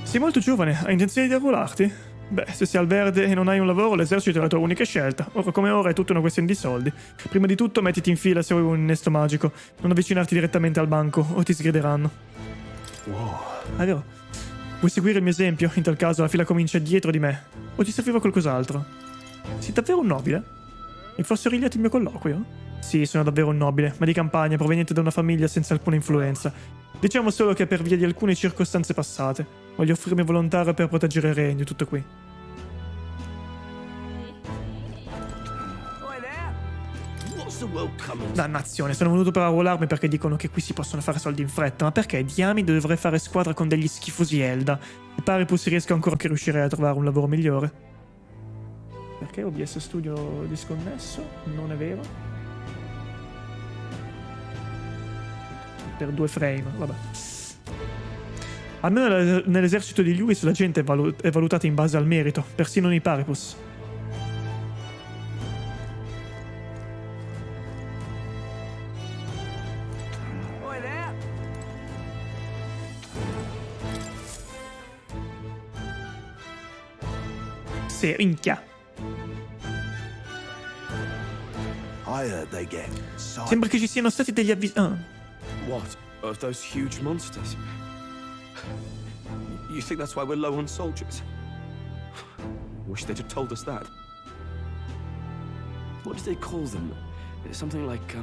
Sei molto giovane, hai intenzione di arruolarti? Beh, se sei al verde e non hai un lavoro, l'esercito è la tua unica scelta. Ora come ora è tutta una questione di soldi. Prima di tutto mettiti in fila se vuoi un innesto magico. Non avvicinarti direttamente al banco o ti sgrideranno. Wow. Ah, vero? Vuoi seguire il mio esempio? In tal caso la fila comincia dietro di me. O ti serviva qualcos'altro? Sei davvero un nobile? Mi fosse origliato il mio colloquio? Sì, sono davvero un nobile, ma di campagna, proveniente da una famiglia senza alcuna influenza. Diciamo solo che per via di alcune circostanze passate. Voglio offrirmi volontario per proteggere il regno, tutto qui. Dannazione, sono venuto per arruolarmi perché dicono che qui si possono fare soldi in fretta, ma perché diamine dovrei fare squadra con degli schifosi Elda? E pare pur si riesca ancora che riuscirei a trovare un lavoro migliore. Perché OBS studio disconnesso? Non è vero? per 2 frame, vabbè. Almeno nell'esercito di Lewis la gente è valutata in base al merito, persino nei Paripus. Sì, minchia. Sembra che ci siano stati degli avvisi. What? Of those huge monsters? You think that's why we're low on soldiers? Wish they'd have told us that. What do they call them? Something like,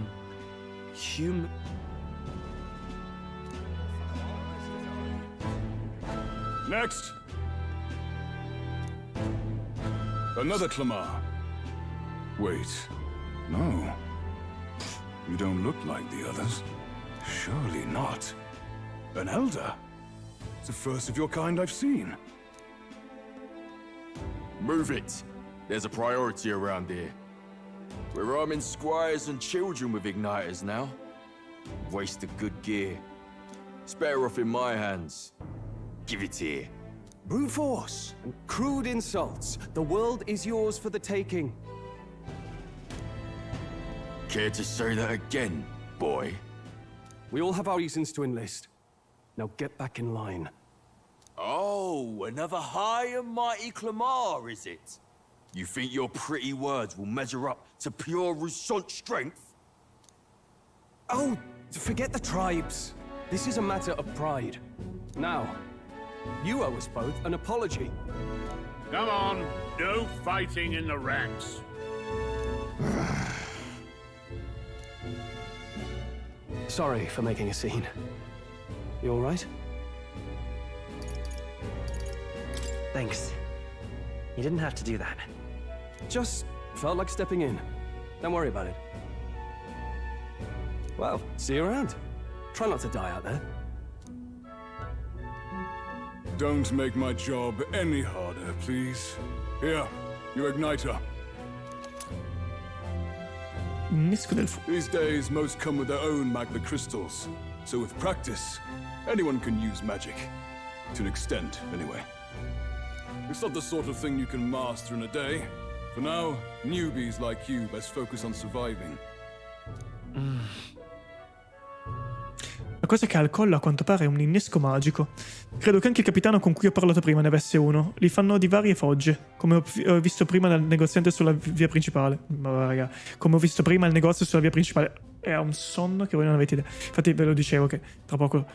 Next! Another Clamar. Wait, no. You don't look like the others. Surely not. An elder? It's the first of your kind I've seen. Move it. There's a priority around here. We're arming squires and children with igniters now. Waste of good gear. Spare off in my hands. Give it here. Brute force and crude insults. The world is yours for the taking. Care to say that again, boy? We all have our reasons to enlist. Now get back in line. Oh, another high and mighty Clamar, is it? You think your pretty words will measure up to pure Rousseau strength? Oh, forget the tribes. This is a matter of pride. Now, you owe us both an apology. Come on, no fighting in the ranks. Sorry for making a scene. You all right? Thanks. You didn't have to do that. Just felt like stepping in. Don't worry about it. Well, see you around. Try not to die out there. Don't make my job any harder, please. Here, your igniter. These days, most come with their own magma crystals. So with practice, anyone can use magic. To an extent, anyway. It's not the sort of thing you can master in a day. For now, newbies like you best focus on surviving. La cosa che ha al collo a quanto pare è un innesco magico. Credo che anche il capitano con cui ho parlato prima ne avesse uno. Li fanno di varie fogge, come ho visto prima nel negoziante sulla via principale. Ma raga, come ho visto prima il negozio sulla via principale. È un sonno che voi non avete idea. Infatti ve lo dicevo che tra poco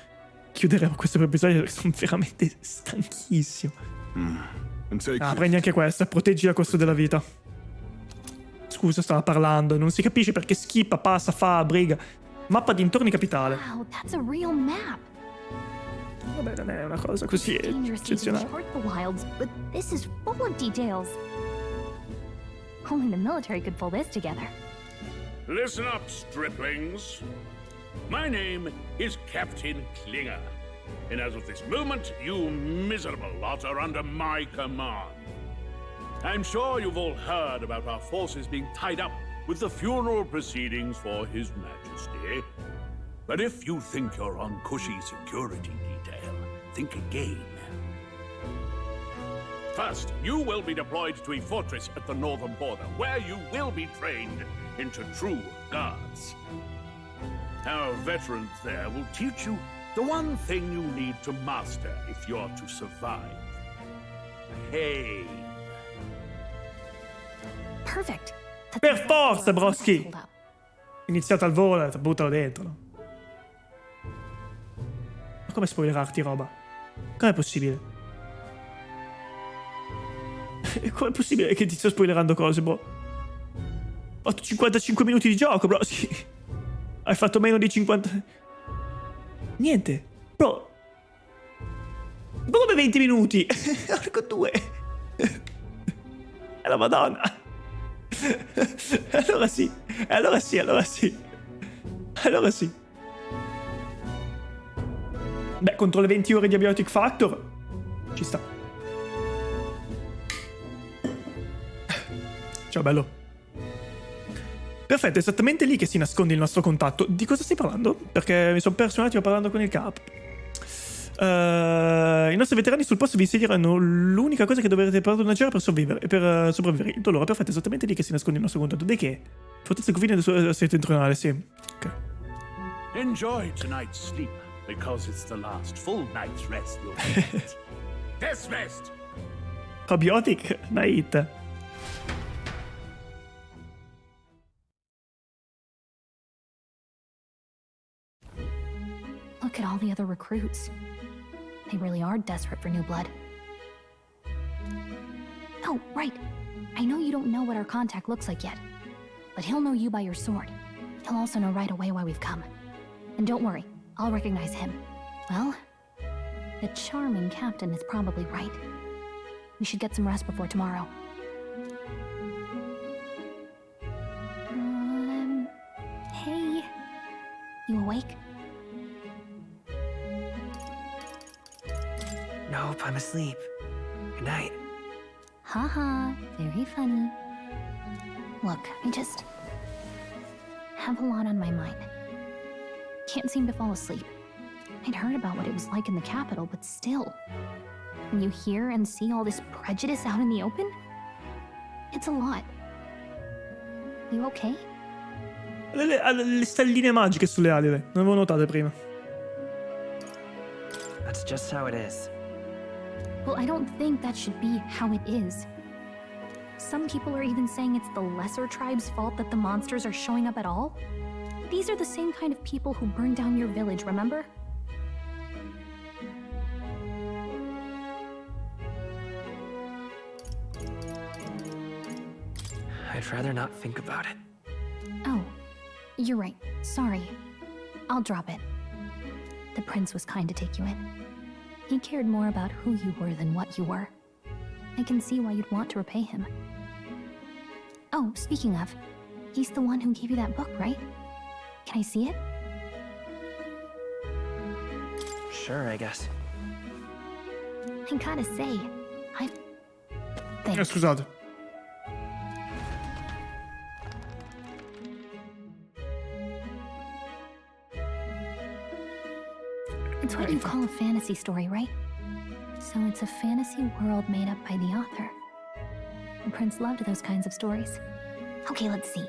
chiuderemo questo episodio perché sono veramente stanchissimo. Prendi anche questa, proteggi la costo della vita. Scusa, stava parlando, non si capisce perché schippa, passa, fa, briga. Mappa dintorni capitale. Wow, that's a real map. Vabbè, non è una cosa così eccezionale. Chart the wilds, but this is full of details. Only the military could pull this together. Listen up, striplings. My name is Captain Klinger, and as of this moment, you miserable lot are under my command. I'm sure you've all heard about our forces being tied up with the funeral proceedings for His Majesty. But if you think you're on cushy security detail, think again. First, you will be deployed to a fortress at the northern border, where you will be trained into true guards. Our veterans there will teach you the one thing you need to master if you're to survive. Pain. Perfect. Per forza, broschi! Iniziato al volo, buttalo dentro, no? Ma come spoilerarti roba? Com'è possibile? Com'è possibile che ti sto spoilerando cose, bro? Ho 55 minuti di gioco, bro. Sì. Hai fatto meno di 50... Niente. Bro. Come 20 minuti? Arco 2. È la madonna. Allora sì. Allora sì, allora sì. Allora sì. Beh, contro le 20 ore di Abiotic Factor ci sta. Ciao bello. Perfetto, è esattamente lì che si nasconde il nostro contatto. Di cosa stai parlando? Perché mi sono perso un attimo parlando con il capo. I nostri veterani sul posto vi insedieranno l'unica cosa che dovrete mangiare per sopravvivere. Il dolore, perfetto, esattamente lì che si nasconde il nostro contatto. Di che? Fortezza confine del settentrionale, sì. Ok. Enjoy tonight's sleep, because it's the last full night's rest you'll get. Death rest! Probiotic night. Look at all the other recruits. They really are desperate for new blood. Oh, right. I know you don't know what our contact looks like yet, but he'll know you by your sword. He'll also know right away why we've come. And don't worry, I'll recognize him. Well, the charming captain is probably right. We should get some rest before tomorrow. Hey. You awake? Nope, I'm asleep. Good night. Haha, very funny. Look, I just have a lot on my mind. Can't seem to fall asleep. I'd heard about what it was like in the capital, but still. When you hear and see all this prejudice out in the open, it's a lot. You okay? Le stelline magiche sulle ali, non avevo notate prima. That's just how it is. Well, I don't think that should be how it is. Some people are even saying it's the lesser tribe's fault that the monsters are showing up at all. These are the same kind of people who burned down your village, remember? I'd rather not think about it. Oh, you're right. Sorry. I'll drop it. The prince was kind to take you in. He cared more about who you were than what you were. I can see why you'd want to repay him. Oh, speaking of, he's the one who gave you that book, right? Can I see it? Sure, I guess. I gotta say, I think... Scusate. It's what you call a fantasy story, right? So it's a fantasy world made up by the author. The prince loved those kinds of stories. Okay, let's see.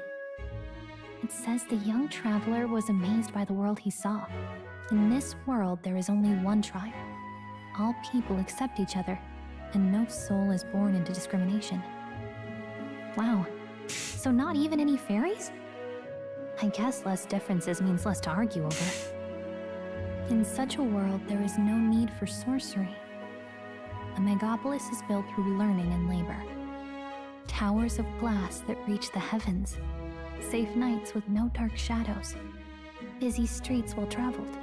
It says the young traveler was amazed by the world he saw. In this world, there is only one tribe. All people accept each other, and no soul is born into discrimination. Wow. So not even any fairies? I guess less differences means less to argue over. In such a world, there is no need for sorcery. A megapolis is built through learning and labor. Towers of glass that reach the heavens. Safe nights with no dark shadows. Busy streets well traveled.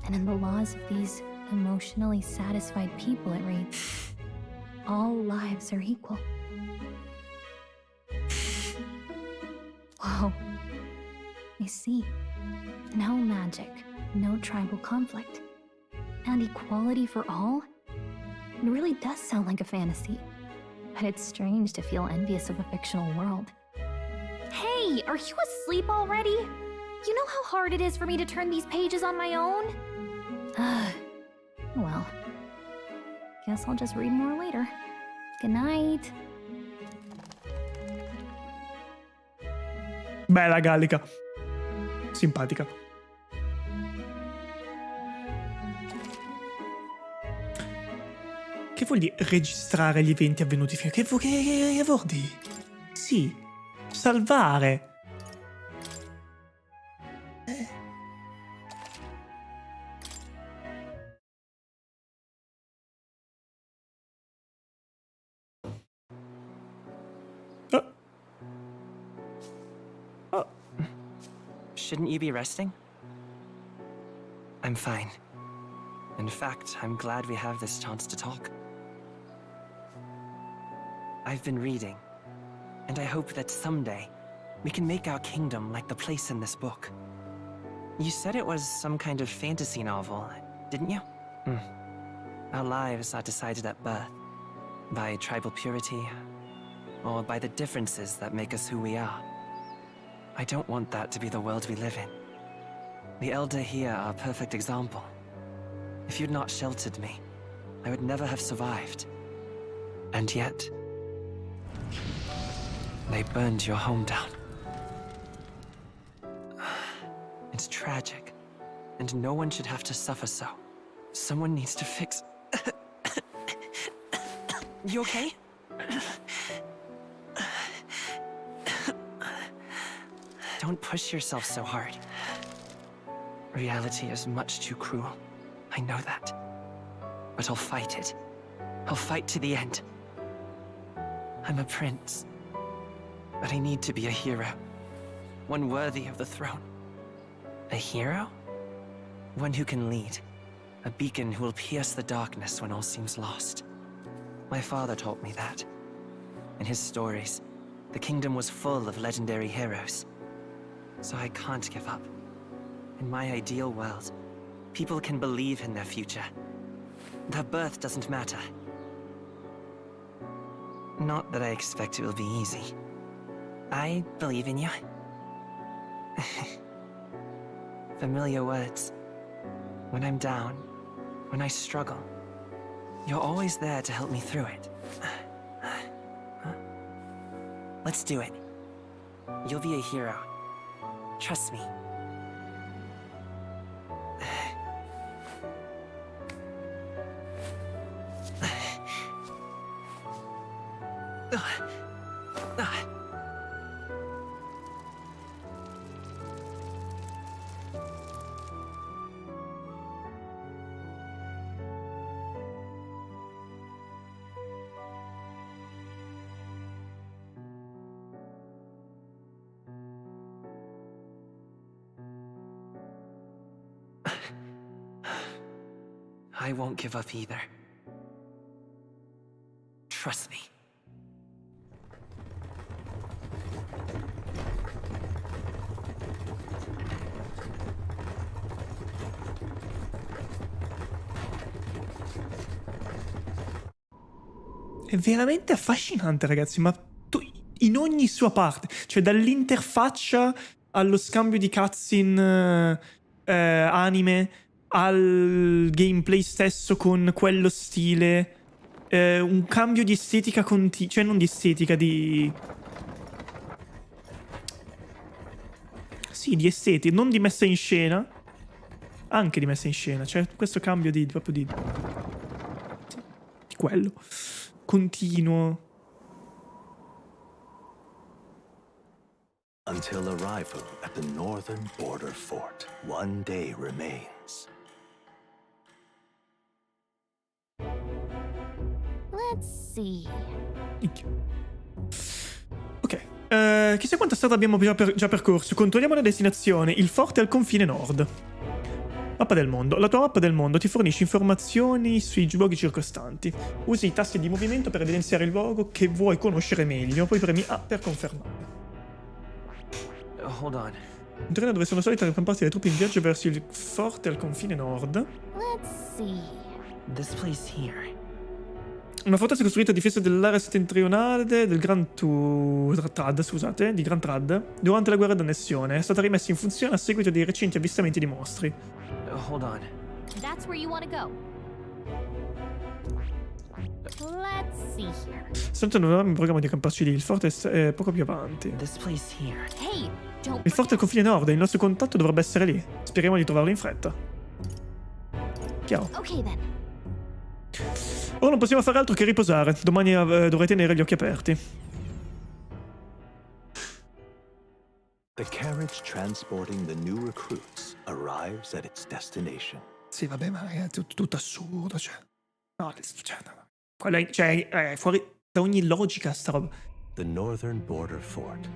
And in the laws of these emotionally satisfied people, it reads, all lives are equal. Whoa. I see. No magic. No tribal conflict. And equality for all? It really does sound like a fantasy. But it's strange to feel envious of a fictional world. Hey, are you asleep already? You know how hard it is for me to turn these pages on my own? Well, guess I'll just read more later. Good night. Bella Gallica. Simpatica. Che vuol dire registrare gli eventi avvenuti fino? Che vuol dire? Sì. Salvare. Shouldn't you be resting? I'm fine. In fact, I'm glad we have this chance to talk. I've been reading, and I hope that someday we can make our kingdom like the place in this book. You said it was some kind of fantasy novel, didn't you? Our lives are decided at birth, by tribal purity, or by the differences that make us who we are. I don't want that to be the world we live in. The Elder here are a perfect example. If you'd not sheltered me, I would never have survived. And yet, they burned your home down. It's tragic, and no one should have to suffer so. Someone needs to fix... You okay? Don't push yourself so hard. Reality is much too cruel. I know that. But I'll fight it. I'll fight to the end. I'm a prince. But I need to be a hero. One worthy of the throne. A hero? One who can lead. A beacon who will pierce the darkness when all seems lost. My father taught me that. In his stories, the kingdom was full of legendary heroes. So I can't give up. In my ideal world, people can believe in their future. Their birth doesn't matter. Not that I expect it will be easy. I believe in you. Familiar words. When I'm down, when I struggle, you're always there to help me through it. Let's do it. You'll be a hero. Trust me. I won't give up either. Trust me. È veramente affascinante, ragazzi, ma in ogni sua parte, cioè dall'interfaccia allo scambio di cutscene anime, al gameplay stesso con quello stile, un cambio di estetica continuo, cioè non di estetica, di... Sì, di estetica, non di messa in scena, anche di messa in scena, cioè questo cambio di proprio di quello, continuo. Until arrival at the northern border fort, one day remains. Let's see. Ok, chissà quanta strada abbiamo già percorso. Controlliamo la destinazione, il forte al confine nord. Mappa del mondo. La tua mappa del mondo ti fornisce informazioni sui luoghi circostanti. Usi i tasti di movimento per evidenziare il luogo che vuoi conoscere meglio, poi premi A per confermare. Hold on. Un terreno dove sono solite accamparsi le truppe in viaggio verso il forte al confine nord. Let's see. This place here. Una fortezza costruita a difesa dell'area settentrionale del Gran Trad, scusate, di Gran Trad, durante la guerra d'annessione. È stata rimessa in funzione a seguito dei recenti avvistamenti di mostri. Hold on. That's where you want to go. Let's see here. Salto non avevamo in programma di accamparci lì, il forte è poco più avanti. This place here. Hey, don't... Il forte al confine nord, il nostro contatto dovrebbe essere lì. Speriamo di trovarlo in fretta. Chiaro. Okay then. Ora non possiamo fare altro che riposare. Domani dovrei tenere gli occhi aperti. The carriage transporting the new recruits arrives at its destination. Sì, vabbè, ma è tutto assurdo, cioè. No, cioè, quello è fuori da ogni logica sta roba. The northern border fort.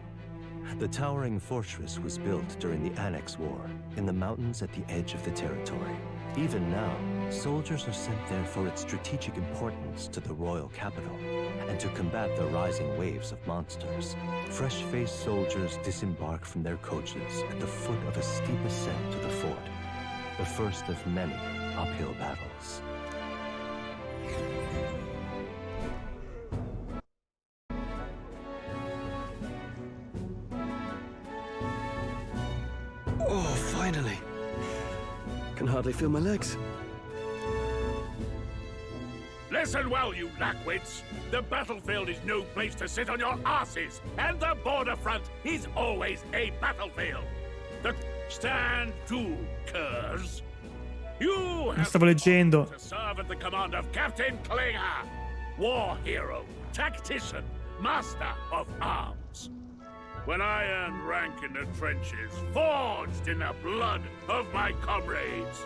The towering fortress was built during the Annex War in the mountains at the edge of the territory. Even now, soldiers are sent there for its strategic importance to the royal capital and to combat the rising waves of monsters. Fresh-faced soldiers disembark from their coaches at the foot of a steep ascent to the fort, the first of many uphill battles. hardly feel my legs. Listen well, you lackwits. The battlefield is no place to sit on your asses, and the border front is always a battlefield. The stand to, curs. You have Stavo leggendo. to serve at the command of Captain Klinger, war hero, tactician, master of arms. When I earned rank in the trenches, forged in the blood of my comrades.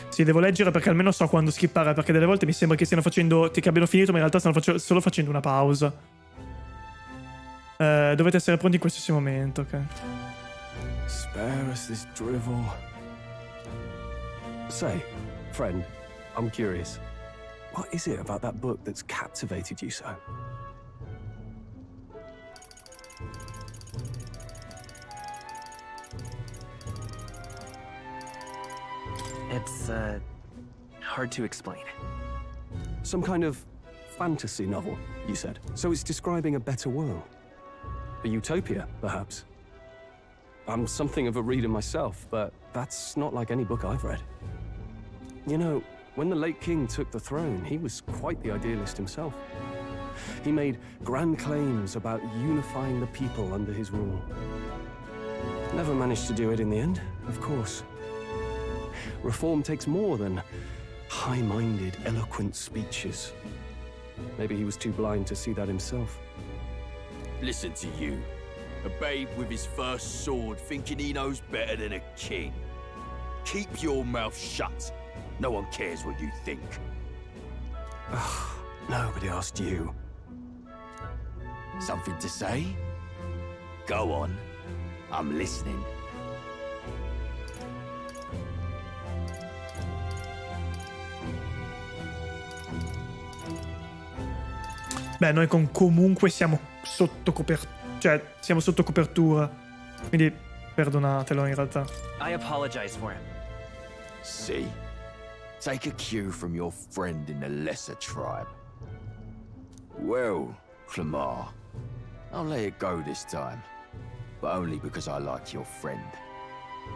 Sì, devo leggere perché almeno so quando skippare, perché delle volte mi sembra che stiano facendo, che abbiano finito, ma in realtà stanno solo facendo una pausa. Dovete essere pronti in qualsiasi momento, ok? Spare us this drivel. Say, friend, I'm curious. What is it about that book that's captivated you so? It's, hard to explain. Some kind of fantasy novel, you said. So it's describing a better world. A utopia, perhaps. I'm something of a reader myself, but that's not like any book I've read. You know, when the late king took the throne, he was quite the idealist himself. He made grand claims about unifying the people under his rule. Never managed to do it in the end, of course. Reform takes more than high-minded, eloquent speeches. Maybe he was too blind to see that himself. Listen to you. A babe with his first sword thinking he knows better than a king. Keep your mouth shut. No one cares what you think. Nobody asked you. Something to say? Go on. I'm listening. Beh, noi comunque siamo sotto copertura. Cioè, siamo sotto copertura. Quindi perdonatelo in realtà. I apologize for him. See? Take a cue from your friend in the lesser tribe. Well, Clamar, I'll let it go this time. But only because I like your friend.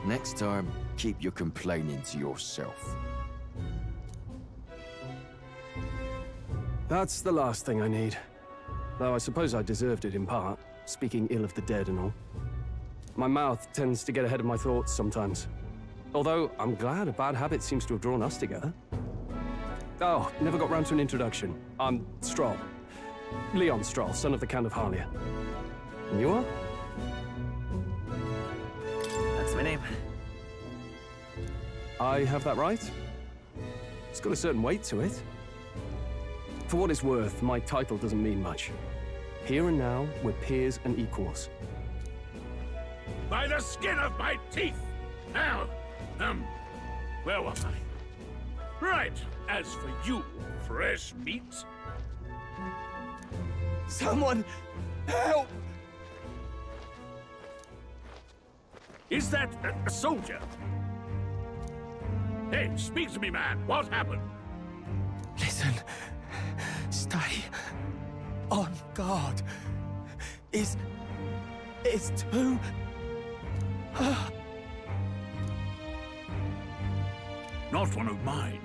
Next time, keep your complaining to yourself. That's the last thing I need. Though I suppose I deserved it in part, speaking ill of the dead and all. My mouth tends to get ahead of my thoughts sometimes. Although, I'm glad a bad habit seems to have drawn us together. Oh, never got round to an introduction. I'm Stroll. Leon Stroll, son of the Count of Harlia. And you are? That's my name. I have that right? It's got a certain weight to it. For what it's worth, my title doesn't mean much. Here and now, we're peers and equals. By the skin of my teeth! Now, where was I? Right, as for you, fresh meat. Someone help! Is that a soldier? Hey, speak to me, man. What happened? Listen. Stay on guard. It's too... Not one of mine.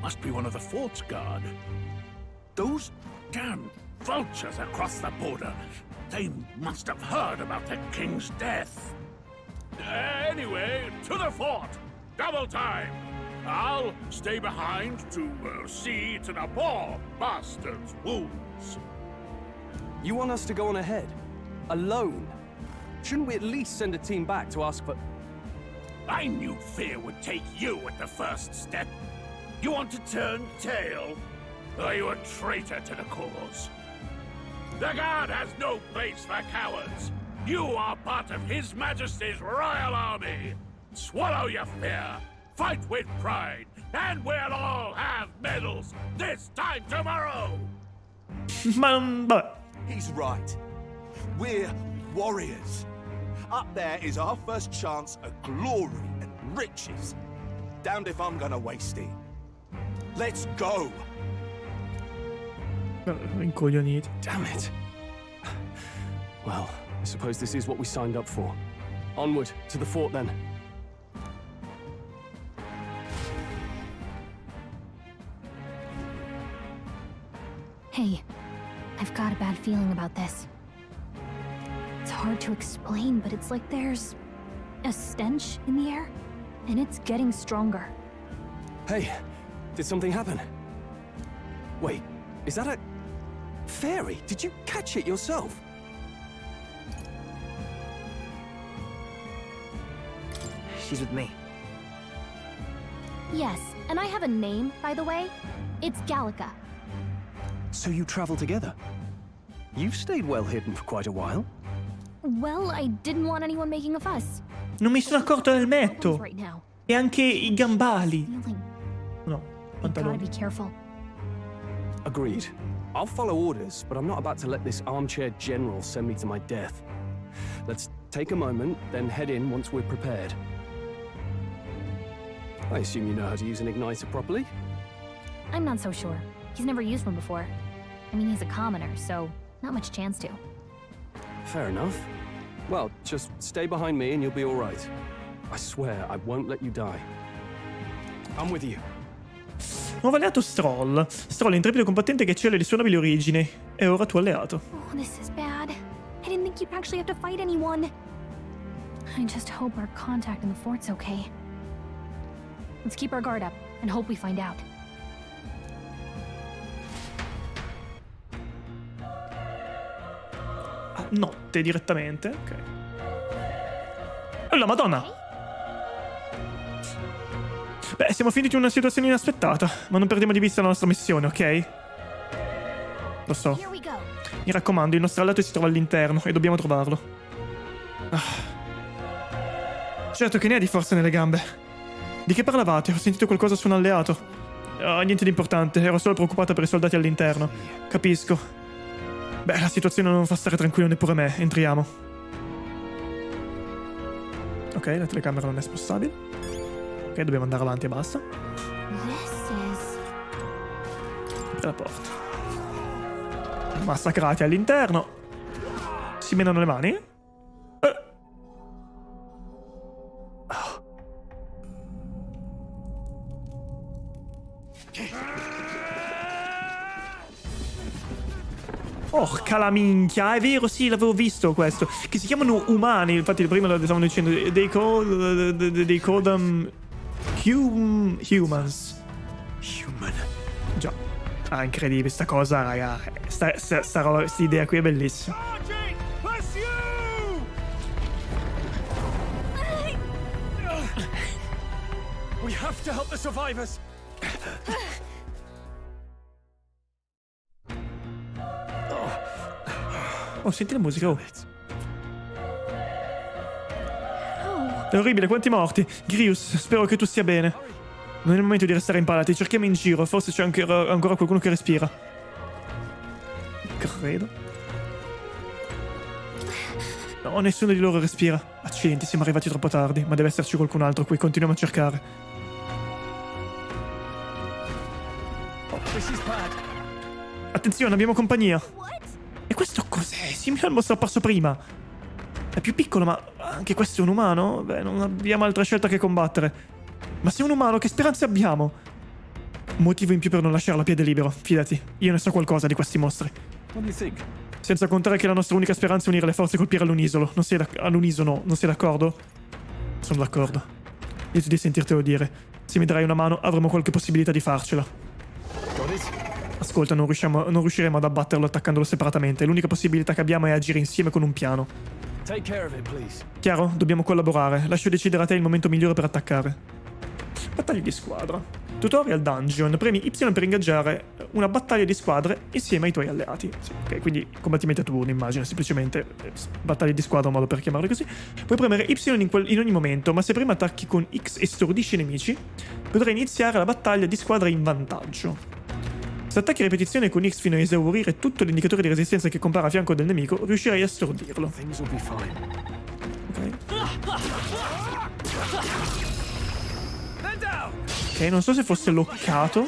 Must be one of the fort's guard. Those damn vultures across the border. They must have heard about the king's death. Anyway, to the fort. Double time. I'll stay behind to see to the poor bastard's wounds. You want us to go on ahead? Alone? Shouldn't we at least send a team back to ask for... I knew fear would take you at the first step. You want to turn tail? Are you a traitor to the cause? The Guard has no place for cowards. You are part of His Majesty's Royal Army. Swallow your fear. Fight with pride, and we'll all have medals this time tomorrow! He's right. We're warriors. Up there is our first chance at glory and riches. Damned if I'm gonna waste it. Let's go! Incoglioniti. Damn it. Well, I suppose this is what we signed up for. Onward, to the fort then. Hey, I've got a bad feeling about this. It's hard to explain, but it's like there's a stench in the air, and it's getting stronger. Hey, did something happen? Wait, is that a fairy? Did you catch it yourself? She's with me. Yes, and I have a name, by the way. It's Gallica. So you travel together? You've stayed well hidden for quite a while. Well, I didn't want anyone making a fuss. Non mi sono accorto del metto. Right now. E anche i gambali. No, You gotta pantaloni. be careful. Agreed. I'll follow orders, but I'm not about to let this armchair general send me to my death. Let's take a moment, then head in once we're prepared. I assume you know how to use an igniter properly? I'm not so sure. He's never used one before. I mean, he's a commoner, so not much chance to. Fair enough. Well, just stay behind me and you'll be all right. I swear I won't let you die. I'm with you. Nuovo alleato Stroll. Stroll, intrepido combattente che eccelle le sue nobili origini. È ora tuo alleato. Oh, this is bad. I didn't think you'd actually have to fight anyone. I just hope our contact in the fort's okay. Let's keep our guard up and hope we find out. Notte direttamente. Ok. Oh la madonna! Beh, siamo finiti in una situazione inaspettata, ma non perdiamo di vista la nostra missione, ok? Lo so. Mi raccomando, il nostro alleato si trova all'interno e dobbiamo trovarlo. Ah. Certo che ne ha di forza nelle gambe. Di che parlavate? Ho sentito qualcosa su un alleato. Oh, niente di importante, ero solo preoccupata per i soldati all'interno. Capisco. Beh, la situazione non fa stare tranquillo neppure me. Entriamo. Ok, la telecamera non è spostabile. Ok, dobbiamo andare avanti e basta. Apri la porta. Massacrati all'interno. Si menano le mani. Porca la minchia, è vero, sì, l'avevo visto questo. Che si chiamano umani, infatti prima lo stavano dicendo. They call them humans. Human. Già. Ah, incredibile sta cosa, raga. Sta idea qui è bellissima. We have to help the survivors. Oh, senti la musica, oh. È orribile, quanti morti. Grius, spero che tu stia bene. Non è il momento di restare impalati, cerchiamo in giro, forse c'è ancora qualcuno che respira. Credo. No, nessuno di loro respira. Accidenti, siamo arrivati troppo tardi, ma deve esserci qualcun altro qui, continuiamo a cercare. Attenzione, abbiamo compagnia. E questo cos'è? Simile al mostro apparso prima. È più piccolo, ma anche questo è un umano? Beh, non abbiamo altra scelta che combattere. Ma se è un umano, che speranze abbiamo? Motivo in più per non lasciarlo a piede libero. Fidati, io ne so qualcosa di questi mostri. Senza contare che la nostra unica speranza è unire le forze e colpire all'unisono. All'unisono, non sei d'accordo? Sono d'accordo. Lieto di sentirtelo dire. Se mi darai una mano, avremo qualche possibilità di farcela. Ascolta, non riusciremo ad abbatterlo attaccandolo separatamente. L'unica possibilità che abbiamo è agire insieme con un piano. Chiaro? Dobbiamo collaborare. Lascio decidere a te il momento migliore per attaccare. Battaglie di squadra. Tutorial Dungeon. Premi Y per ingaggiare una battaglia di squadre insieme ai tuoi alleati. Sì, ok, quindi combattimenti a turno, immagino, semplicemente battaglie di squadra, un modo per chiamarle così. Puoi premere Y in ogni momento, ma se prima attacchi con X e stordisci i nemici, potrai iniziare la battaglia di squadra in vantaggio. Se attacchi a ripetizione con X fino a esaurire tutto l'indicatore di resistenza che compare a fianco del nemico, riuscirai a stordirlo. Ok. Ok, non so se fosse loccato.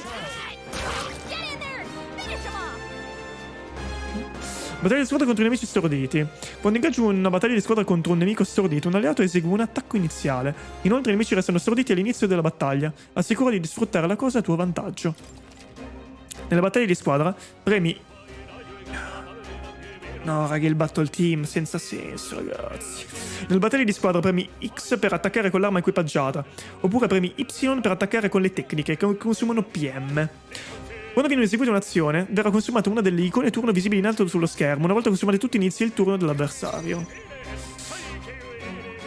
Battaglia di squadra contro i nemici storditi. Quando ingaggi una battaglia di squadra contro un nemico stordito, un alleato esegue un attacco iniziale. Inoltre i nemici restano storditi all'inizio della battaglia. Assicurati di sfruttare la cosa a tuo vantaggio. Nella battaglia di squadra, premi No, raga, il battle team, senza senso, ragazzi. Nel battaglie di squadra premi X per attaccare con l'arma equipaggiata, oppure premi Y per attaccare con le tecniche che consumano PM. Quando viene eseguita un'azione, verrà consumata una delle icone turno visibili in alto sullo schermo. Una volta consumate tutti, inizia il turno dell'avversario.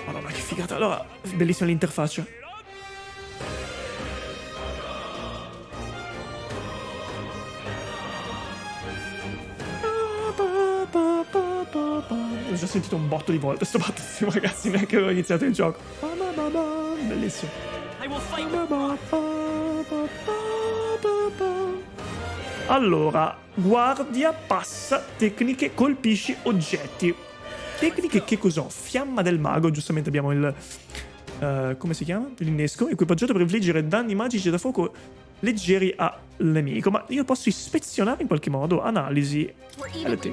Madonna, che figata. Allora, bellissima l'interfaccia. Ho già sentito un botto di volte sto battito, ragazzi, neanche avevo iniziato il gioco. Bellissimo. Allora, guardia, passa, tecniche, colpisci oggetti. Tecniche che cos'ho? Fiamma del mago, giustamente abbiamo il... come si chiama? L'innesco, equipaggiato per infliggere danni magici da fuoco leggeri al nemico. Ma io posso ispezionare in qualche modo? Analisi. LT.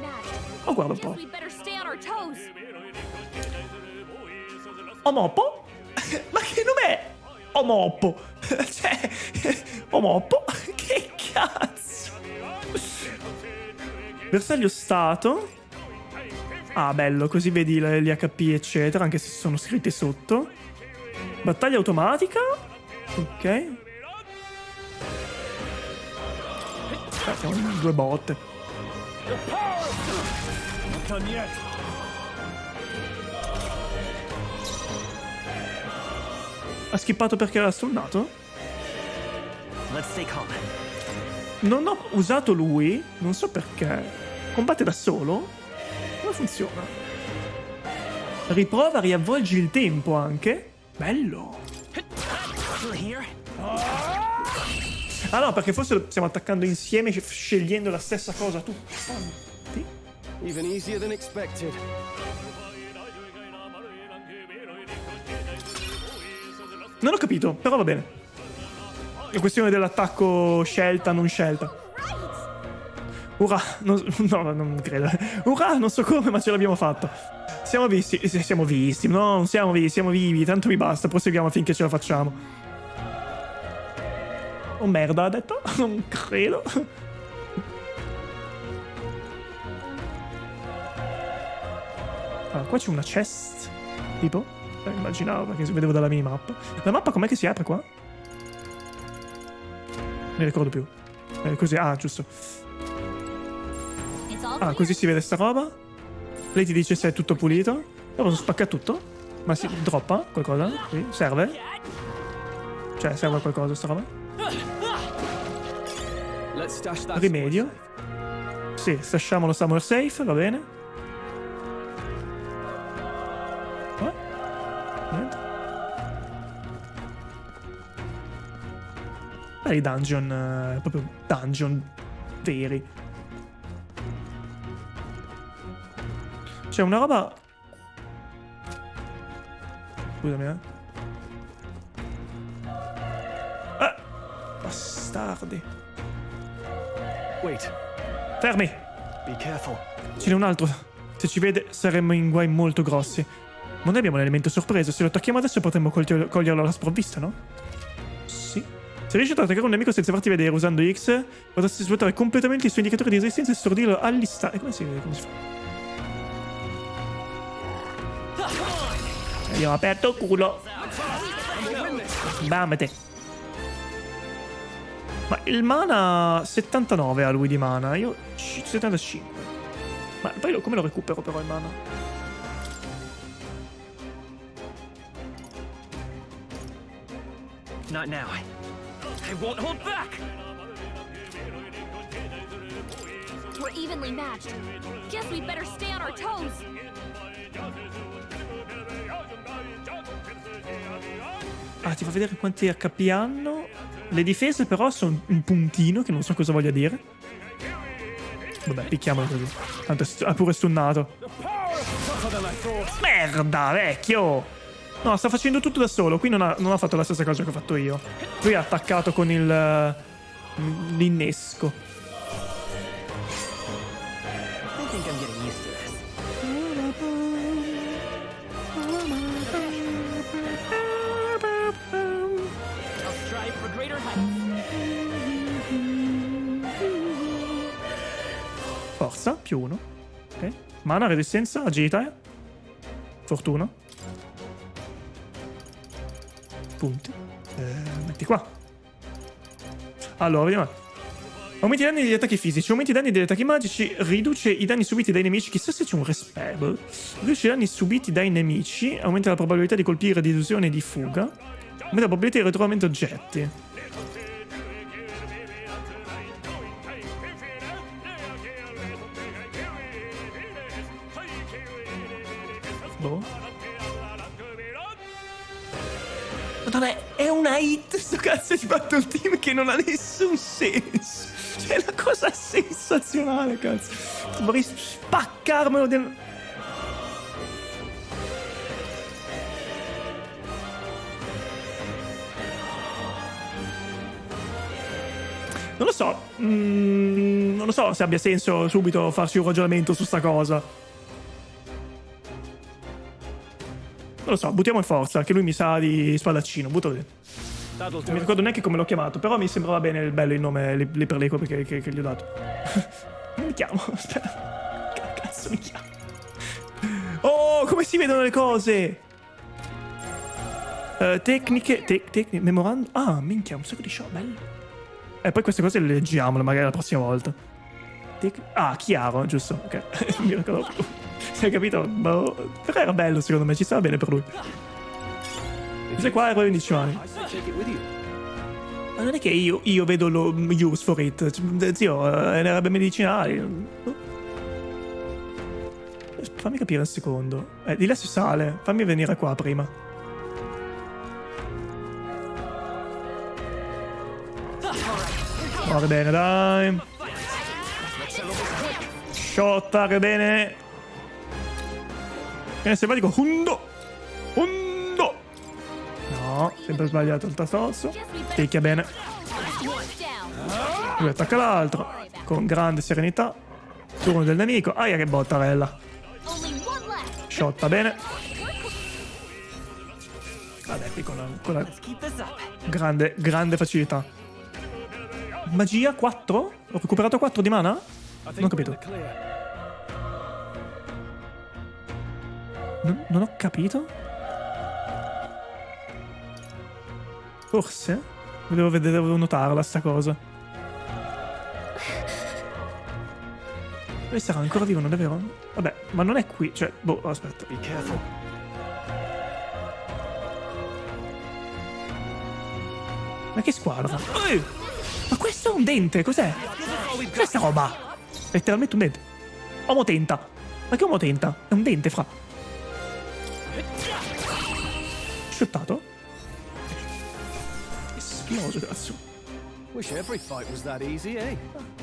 Oh, guarda un po'. Omopo? Ma che nome è? Omopo. Cioè, Omopo? Che cazzo? Bersaglio stato. Ah, bello, così vedi gli HP, eccetera, anche se sono scritti sotto. Battaglia automatica. Ok. Siamo due botte. Ha skippato perché era stunnato? Non ho usato lui, non so perché. Combatte da solo? Come funziona? Riprova, riavvolgi il tempo anche. Bello. Ah no, perché forse lo stiamo attaccando insieme, scegliendo la stessa cosa tutti. Even easier than expected. Non ho capito, però va bene. È questione dell'attacco scelta, non scelta. Ura, no, non credo. Ura, non so come, ma ce l'abbiamo fatta. Siamo visti, no, non siamo visti, siamo vivi, tanto mi basta, proseguiamo finché ce la facciamo. Oh merda, ha detto? Non credo. Allora, qua c'è una chest, tipo? Immaginavo, perché si vedevo dalla minimappa. La mappa com'è che si apre qua? Non mi ricordo più. Così, ah, giusto. Ah, così si vede sta roba. Lei ti dice se è tutto pulito. Io posso spaccare tutto. Ma si droppa qualcosa? Sì, serve? Cioè, serve a qualcosa sta roba? Rimedio. Sì, stasciamolo somewhere safe, va bene. Niente. I dungeon, proprio dungeon veri. C'è una roba... Scusami, bastardi. Wait. Fermi! Be careful. Ce n'è un altro. Se ci vede saremmo in guai molto grossi. Ma noi abbiamo un elemento sorpresa. Se lo attacchiamo adesso potremmo coglierlo alla sprovvista, no? Sì. Se riesci ad attaccare un nemico senza farti vedere usando X, potresti svuotare completamente il suo indicatore di resistenza e stordirlo all'istante. Come si fa? Abbiamo aperto il culo. Bam, te. Ma il mana 79 ha lui di mana. Io 75. Ma poi come lo recupero però il mana? Not now. I won't hold back. We're evenly matched. Guess we'd better stay on our toes. Ah, ti fa vedere quanti HP hanno. Le difese però sono un puntino, che non so cosa voglia dire. Vabbè, picchiamolo così. Tanto ha pure stunnato. Merda, vecchio! No, sta facendo tutto da solo. Qui non ha fatto la stessa cosa che ho fatto io. Lui ha attaccato con l'innesco. I think I'm getting used to this. I'll strive for greater heights. Forza, +1. Ok. Mana, resistenza, agilità. Fortuna. Punti. Metti qua. Allora, vediamo. Aumenti i danni degli attacchi fisici, aumenti i danni degli attacchi magici, riduce i danni subiti dai nemici. Chissà se c'è un respell. Riduce i danni subiti dai nemici, aumenta la probabilità di colpire, di illusione e di fuga. Aumenta la probabilità di ritrovamento oggetti. Boh. Madonna, è una hit sto cazzo di Battle Team che non ha nessun senso. Cioè, è una cosa sensazionale, cazzo. Vorrei spaccarmelo del... Non lo so. Non lo so se abbia senso subito farci un ragionamento su sta cosa. Non lo so, buttiamo in forza, che lui mi sa di spadaccino, buttalo dentro. Non mi ricordo neanche come l'ho chiamato, però mi sembrava bene il bello il nome lì per lì che gli ho dato. Come mi chiamo? Aspetta. Che cazzo mi chiamo? Oh, come si vedono le cose? Tecniche, memorandum. Ah, minchia, un sacco di show, bello. Poi queste cose le leggiamo magari la prossima volta. Chiaro, giusto, ok. Non mi ricordo più. Hai capito? Boh. Però era bello secondo me, ci stava bene per lui. Queste qua erano 15 anni. Ma non è che io vedo lo use for it. Zio, le robe medicinali. Fammi capire un secondo. Di là si sale. Fammi venire qua prima. Guarda bene, dai. Shottare bene. Che ne selvatico. Hundo. No, sempre sbagliato il tastozzo. Picchia bene. Lui attacca l'altro. Con grande serenità. Turno del nemico. Aia che bottarella. Shotta bene. Vabbè, qui con la grande facilità. Magia 4? Ho recuperato 4 di mana? Non ho capito. Non ho capito? Forse? Devo notarla sta cosa. Lui sarà ancora vivo, non è vero? Vabbè, ma non è qui, cioè... Boh, aspetta. Be careful. Ma che squadra? Ma questo è un dente, cos'è? Cos'è sta roba? Letteralmente un dente. Omotenta. Ma che omotenta? È un dente, fra. Shottato? Esploso, cazzo.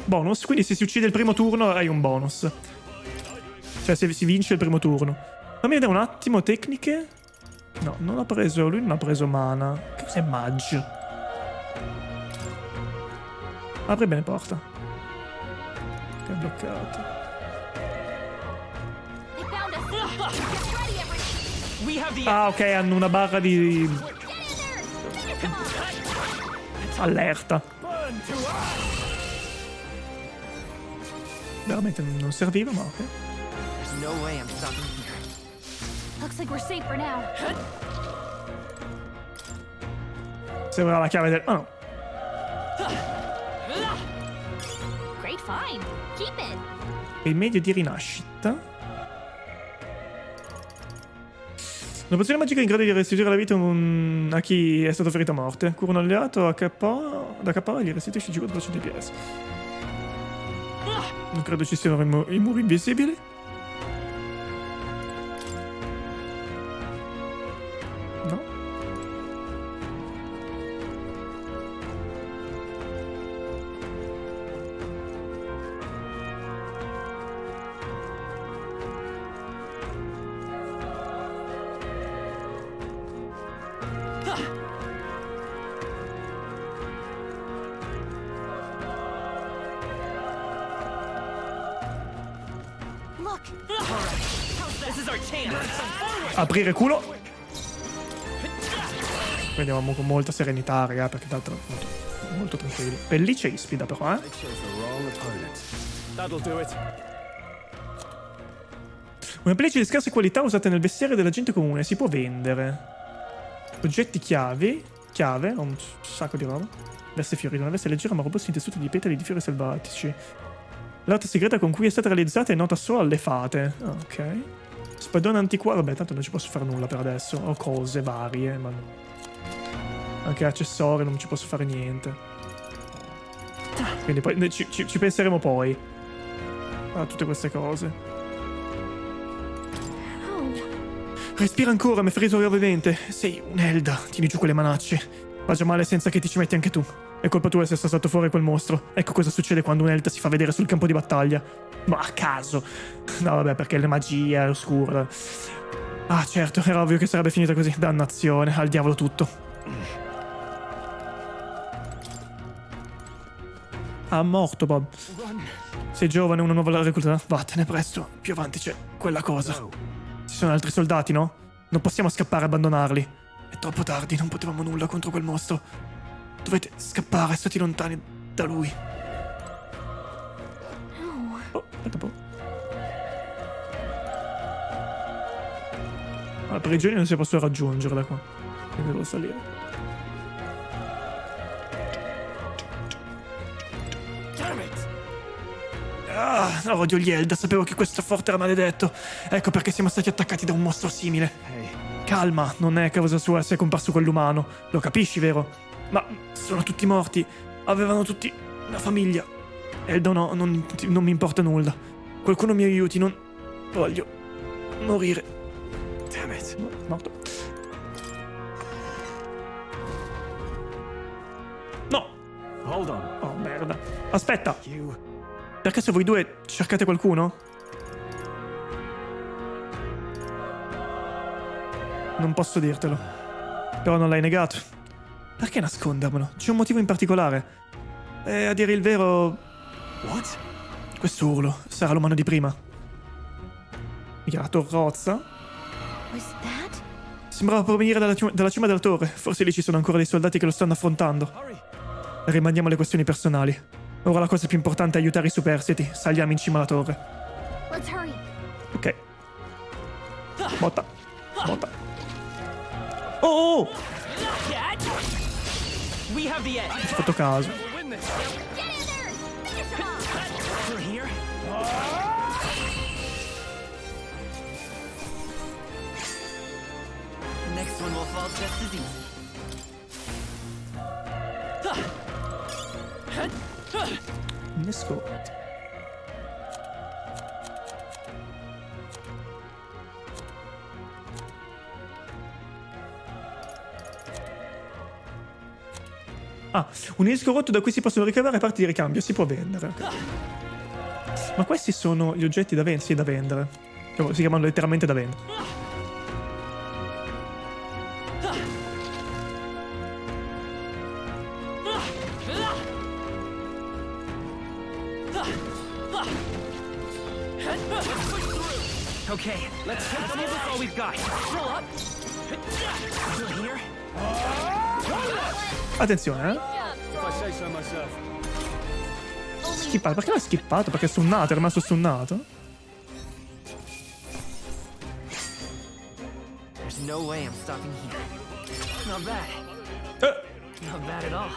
Bonus, quindi se si uccide il primo turno hai un bonus. Cioè se si vince il primo turno. Fammi vedere un attimo, tecniche. No, non ha preso, lui non ha preso mana. Che cos'è Mage? Apri bene porta. Che è bloccato. Ah, ok, hanno una barra di... allerta. Veramente non serviva, ma ok. Sembra la chiave del... Oh no. Rimedio di rinascita. Una pozione magica in grado di restituire la vita a chi è stato ferito a morte. Cura un alleato da KO e gli restituisce 50% di PS. Non credo ci siano i muri invisibili. No. Aprire culo. Vediamo con molta serenità, raga, perché tanto molto tranquilli. Pelliccia ispida però, Una pelliccia di scarsa qualità usata nel vestiario della gente comune. Si può vendere. Oggetti chiave, ho un sacco di roba. Veste fiorita, una veste leggera ma robusta in tessuto di petali di fiori selvatici. L'arte segreta con cui è stata realizzata è nota solo alle fate. Ok. Spadone antiquario, vabbè, tanto non ci posso fare nulla per adesso. Ho cose varie, ma anche accessori, non ci posso fare niente. Quindi poi ci penseremo poi a tutte queste cose. Respira ancora, mi hai ferito gravemente. Sei un'Elda, tieni giù quelle manacce. Va già male senza che ti ci metti anche tu. È colpa tua se sta stato fuori quel mostro. Ecco cosa succede quando un'Elda si fa vedere sul campo di battaglia. Ma a caso. No, vabbè, perché la magia è oscura. Ah, certo, era ovvio che sarebbe finita così. Dannazione, al diavolo tutto. Ah, morto, Bob. Sei giovane, una nuova recluta. Vattene presto. Più avanti c'è quella cosa. Ci sono altri soldati, no? Non possiamo scappare e abbandonarli. È troppo tardi, non potevamo nulla contro quel mostro. Dovete scappare, stati lontani da lui. Oh, aspetta un po'. La prigione non si possono raggiungere da qua. Quindi devo salire. Ah, odio gli Elda, sapevo che questo forte era maledetto. Ecco perché siamo stati attaccati da un mostro simile. Calma, non è causa sua se è comparso quell'umano. Lo capisci, vero? Ma sono tutti morti. Avevano tutti una famiglia. Elda no, non mi importa nulla. Qualcuno mi aiuti, non voglio morire. Damn it. Morto. No! Hold on. Oh, merda. Aspetta. Perché se voi due cercate qualcuno? Non posso dirtelo. Però non l'hai negato. Perché nascondermelo? C'è un motivo in particolare. E a dire il vero... What? Questo urlo sarà l'umano di prima. Mica la torrozza. Sembrava provenire dalla cima della torre. Forse lì ci sono ancora dei soldati che lo stanno affrontando. Rimandiamo alle questioni personali. Ora la cosa più importante è aiutare i superstiti. Saliamo in cima alla torre. Ok. Botta. Botta. Oh! Ho fatto caso. Next one will fall just as easy. Let's go. Ah, un disco rotto da cui si possono ricavare parti di ricambio. Si può vendere. Ma questi sono gli oggetti da vendere? Sì, da vendere. Si chiamano letteralmente da vendere. Okay, let's take some of all we've got. Roll up. Still here? Attenzione, If I say so myself. Skippato. Perché l'ha skippato? Perché è stunnato, è rimasto stunnato? There's no way I'm stopping here. Not bad. Not bad at all.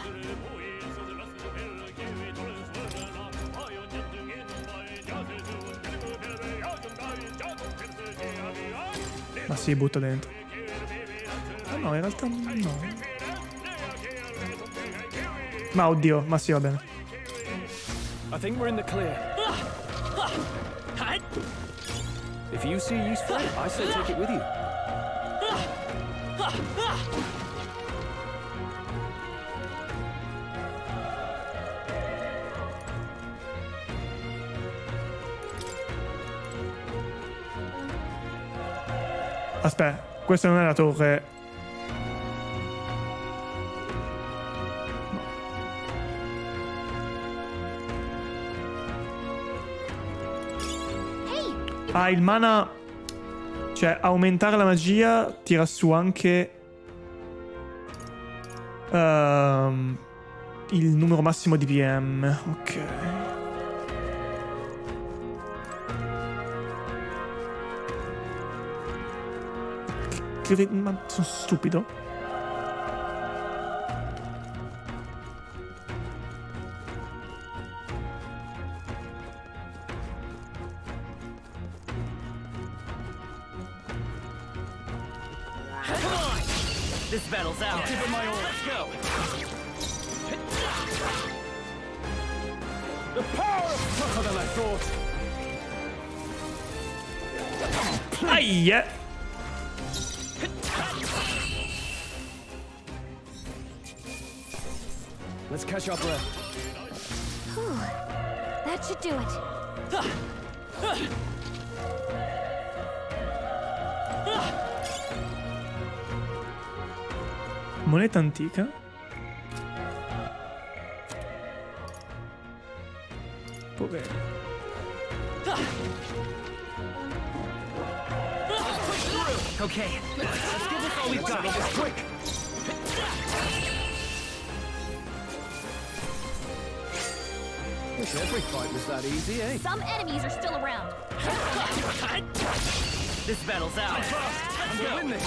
Ma si butta dentro. Ah no, in realtà no. Ma oddio, ma sì, va bene. I think we're in the clear. If you see use for it, I say take it with you. Aspetta, questa non è la torre. Ah, il mana... Cioè, aumentare la magia tira su anche... il numero massimo di PM. Ok. scrive... Ma sono stupido? This battle's out. Give it my all. Let's go. The power is tougher than I thought. Aia! Let's catch our breath. Whew. That should do it. Moneta antica. Povero. Okay, let's give this all we've got. It's quick. Wish every fight was that easy, eh? Some enemies are still around. This battle's out. I'm win this.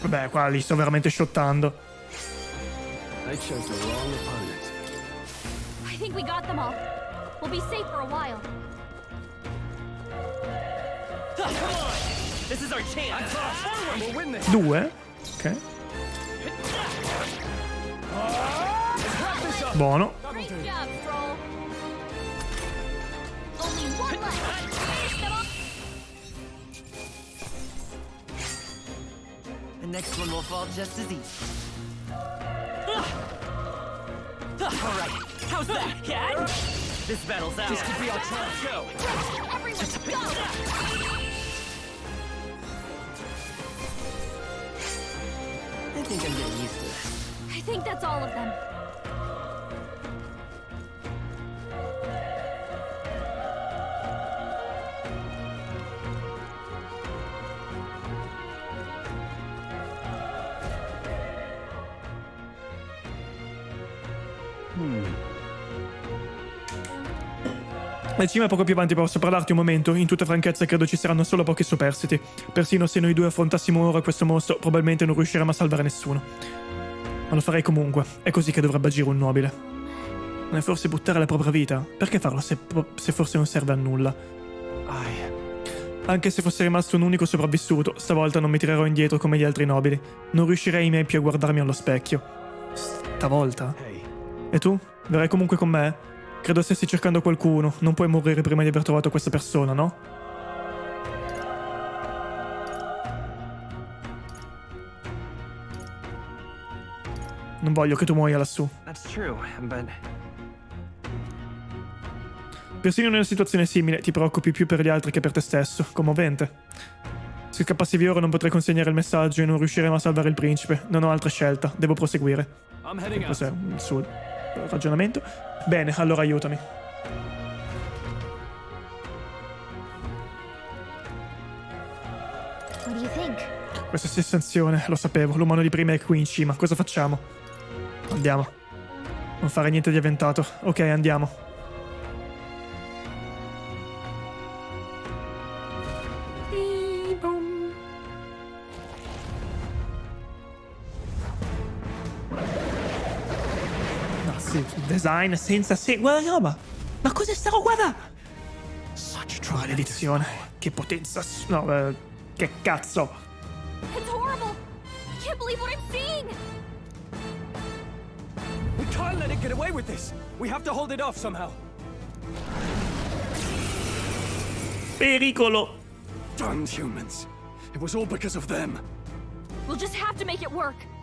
Vabbè, qua li sto veramente shottando. I chose the wrong opponent. I think we got them all. We'll be safe for a while. Come on! This is our chance. We'll win this. 2? Ok. Buono. Great job, Stroll. Only one left. Finish them off. The next one will fall just as easy. All right, how's that? Yeah. This battle's out. This could be our chance. Go. Everyone, go. I think I'm getting used to this. I think that's all of them. La cima è poco più avanti, posso parlarti un momento? In tutta franchezza credo ci saranno solo pochi superstiti. Persino se noi due affrontassimo ora questo mostro, probabilmente non riusciremo a salvare nessuno. Ma lo farei comunque. È così che dovrebbe agire un nobile. Non è forse buttare la propria vita? Perché farlo se forse non serve a nulla? Anche se fosse rimasto un unico sopravvissuto, stavolta non mi tirerò indietro come gli altri nobili. Non riuscirei mai più a guardarmi allo specchio. Stavolta? E tu? Verrai comunque con me? Credo stessi cercando qualcuno. Non puoi morire prima di aver trovato questa persona, no? Non voglio che tu muoia lassù. That's true, but... Persino in una situazione simile ti preoccupi più per gli altri che per te stesso. Commovente. Se scappassi via ora non potrei consegnare il messaggio e non riusciremo a salvare il principe. Non ho altra scelta. Devo proseguire. Questo è il suo ragionamento. Bene, allora aiutami. What do you think? Questa sensazione, lo sapevo. L'umano di prima è qui in cima. Cosa facciamo? Andiamo. Non fare niente di avventato. Ok, andiamo. Design senza guarda che roba. Ma cos'è sta roba? Maledizione. Che potenza. No, che cazzo. It's horrible. I can't believe what I'm seeing. We can't let it get away with this. We have to hold it off somehow. Pericolo. Darn humans. It was all because of them. We'll just have to make it work.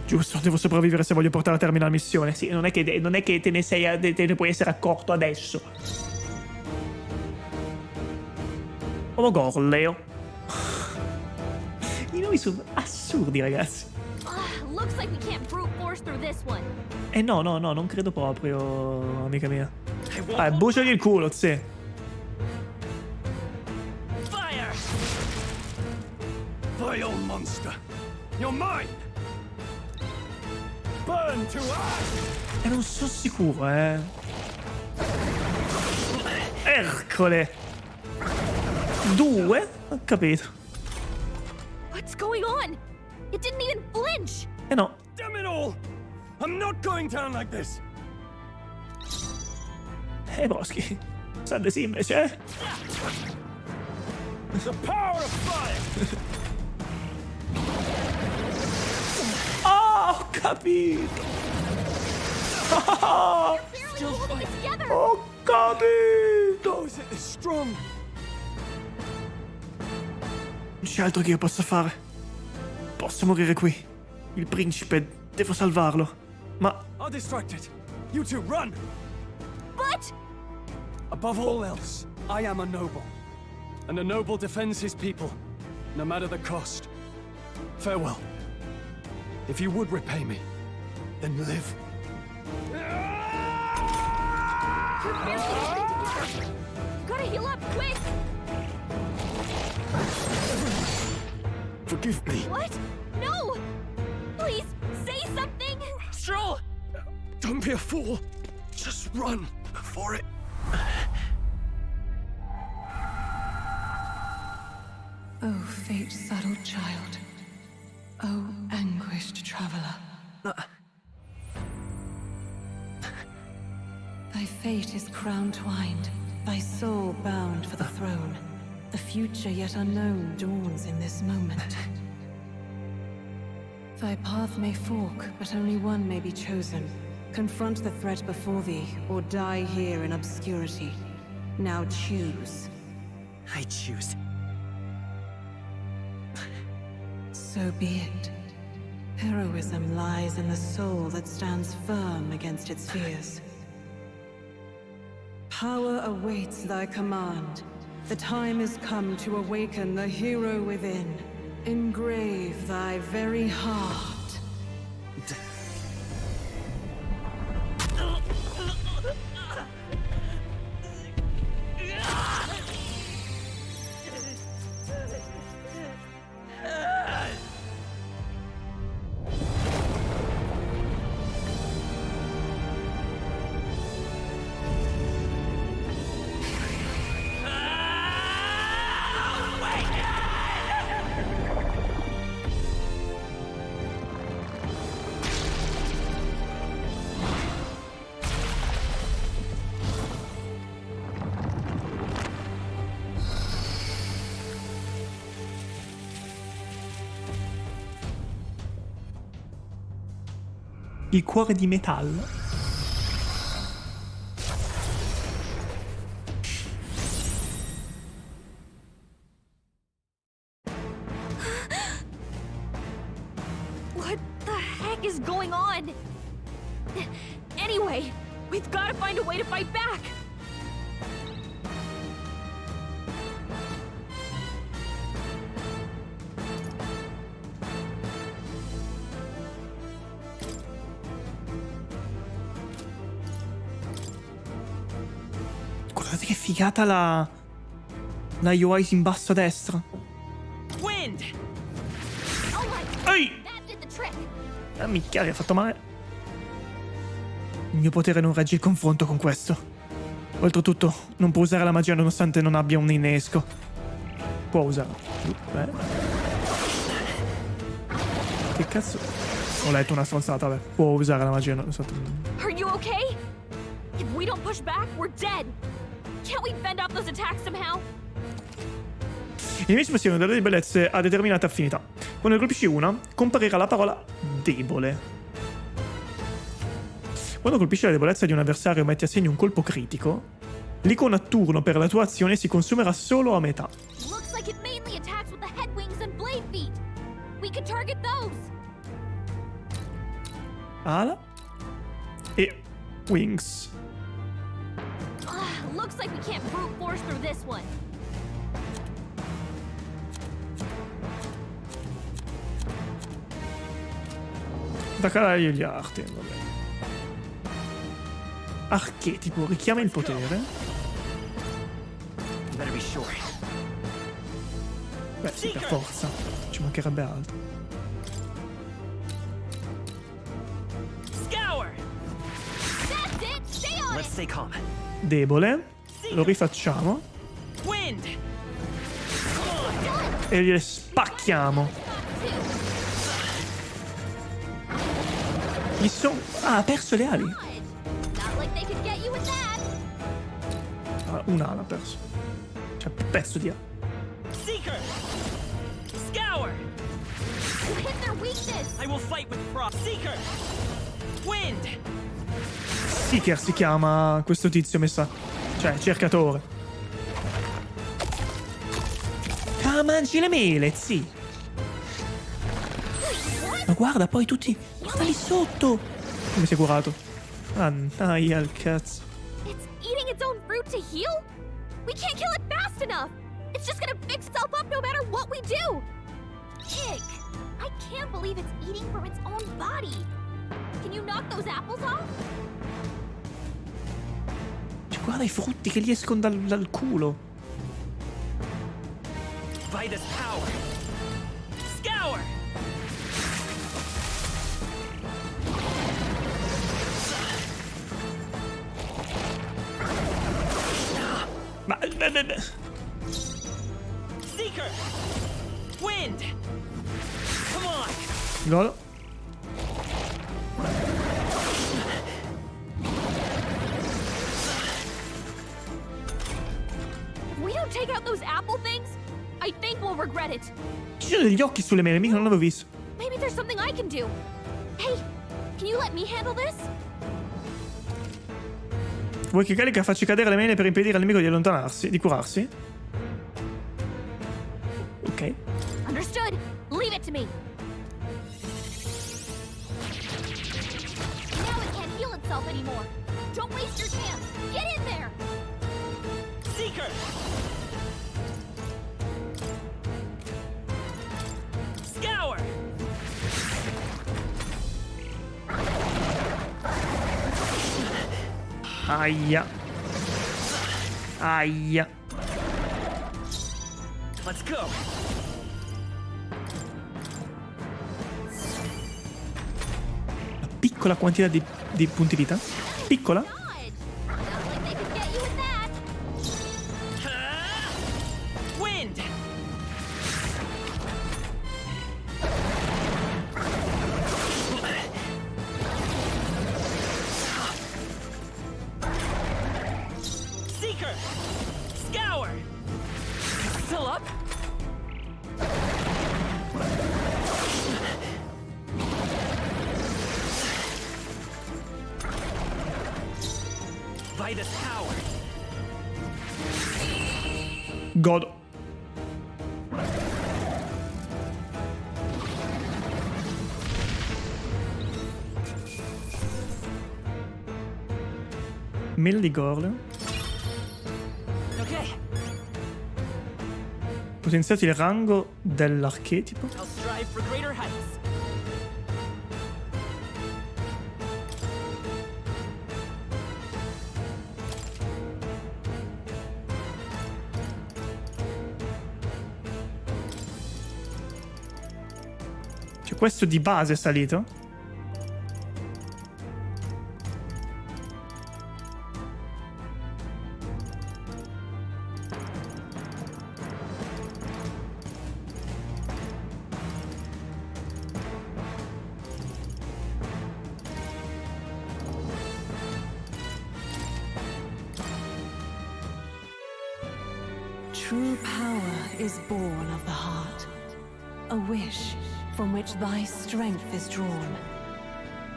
Giusto, devo sopravvivere se voglio portare a termine la missione. Sì, non è che te ne puoi essere accorto adesso. Oh gorleo. I nomi sono assurdi, ragazzi. Looks like we can't brute force through this one. No, non credo proprio, amica mia. Buciagli il culo, sì. Fire! Vile monster. You're mine! Burn to ash! Non sono sicuro, Ercole. 2? Ho capito. What's going on? It didn't even flinch. No. Damn it all! I'm not going down like this. Boschi. Salve sì invece, eh? The power of fire! Ho capito! Ho capito! How is it this strong? Non c'è altro che io possa fare. Posso morire qui. Il principe, devo salvarlo. Ma... I'll distract it. You two, run! But... Above all else, I am a noble. And a noble defends his people, no matter the cost. Farewell. If you would repay me, then live. You gotta heal up, quick! Forgive me. What? No! Please, say something! Stroll! Don't be a fool. Just run before it... Oh, fate-saddled child. Oh, anguished traveler. Thy fate is crown-twined, thy soul bound for the throne. The future yet unknown dawns in this moment. Thy path may fork, but only one may be chosen. Confront the threat before thee, or die here in obscurity. Now choose. I choose. So be it. Heroism lies in the soul that stands firm against its fears. Power awaits thy command. The time is come to awaken the hero within. Engrave thy very heart. Il cuore di metallo. What the heck is going on? Anyway, we've got to find a way to fight back. Guardate che figata la UI in basso a destra. Wind. Ehi! Minchia, mi ha fatto male. Il mio potere non regge il confronto con questo. Oltretutto, non può usare la magia nonostante non abbia un innesco. Può usarla. Che cazzo? Ho letto una stronzata, vabbè. Può usare la magia nonostante... Are you okay? If we don't push back, we're dead. Can't we fend off those attacks somehow? I nemici possiedono delle debolezze a determinate affinità. Quando ne colpisci una, comparirà la parola debole. Quando colpisci la debolezza di un avversario e metti a segno un colpo critico, l'icona turno per la tua azione si consumerà solo a metà. Looks like it mainly attacks with the head wings and blade feet. We could target those. Ala e wings. Looks like we can't brute force through this one. Attaccare gli arti, vabbè. Archetipo, richiama il potere. Better be sure. Beh, sì, per forza. Ci mancherebbe altro. Scour. Let's stay calm. Debole. Lo rifacciamo. Wind. e gliele spacchiamo. Gli sono... Ah, ha perso le ali. Ah, un'ala ha perso. Cioè, un pezzo di ala. Seeker! Scour! You hit their weakness! I will fight with frost. Seeker! Wind! Seeker si chiama questo tizio, mi sa. Cioè, cercatore. Ah, mangi le mele, sì. Ma guarda, poi tutti... Guarda lì sotto! Come si è curato? Aia al cazzo. It's eating its own fruit to heal? We can't kill it fast enough! It's just gonna fix itself up no matter what we do! Ick! I can't believe it's eating from its own body! Can you knock those apples off? Cioè, guarda i frutti che gli escono dal culo. By this power! Scour! Ma... Seeker! Wind! Come on! Gol. If we don't take out those apple things, I think we'll regret it. Ci sono degli occhi sulle mele, mica non l'avevo visto. Maybe there's something I can do. Hey, can you let me handle this? Vuoi che Calica faccia cadere le mele per impedire al nemico di allontanarsi, di curarsi? Ok. Understood. Leave it to me. Now it can't heal itself anymore. Don't waste your chance. Get in there. Seeker! Scour! Aia. Aia. Let's go! Una piccola quantità di punti vita. Piccola? Wind! Seeker! Scour! Still up? By this power! Godo. Mela di Gorle. Okay, Potenziati il rango dell'archetipo. I'll strive for greater heights. Cioè, questo di base è salito. True power is born of the heart, a wish from which thy strength is drawn.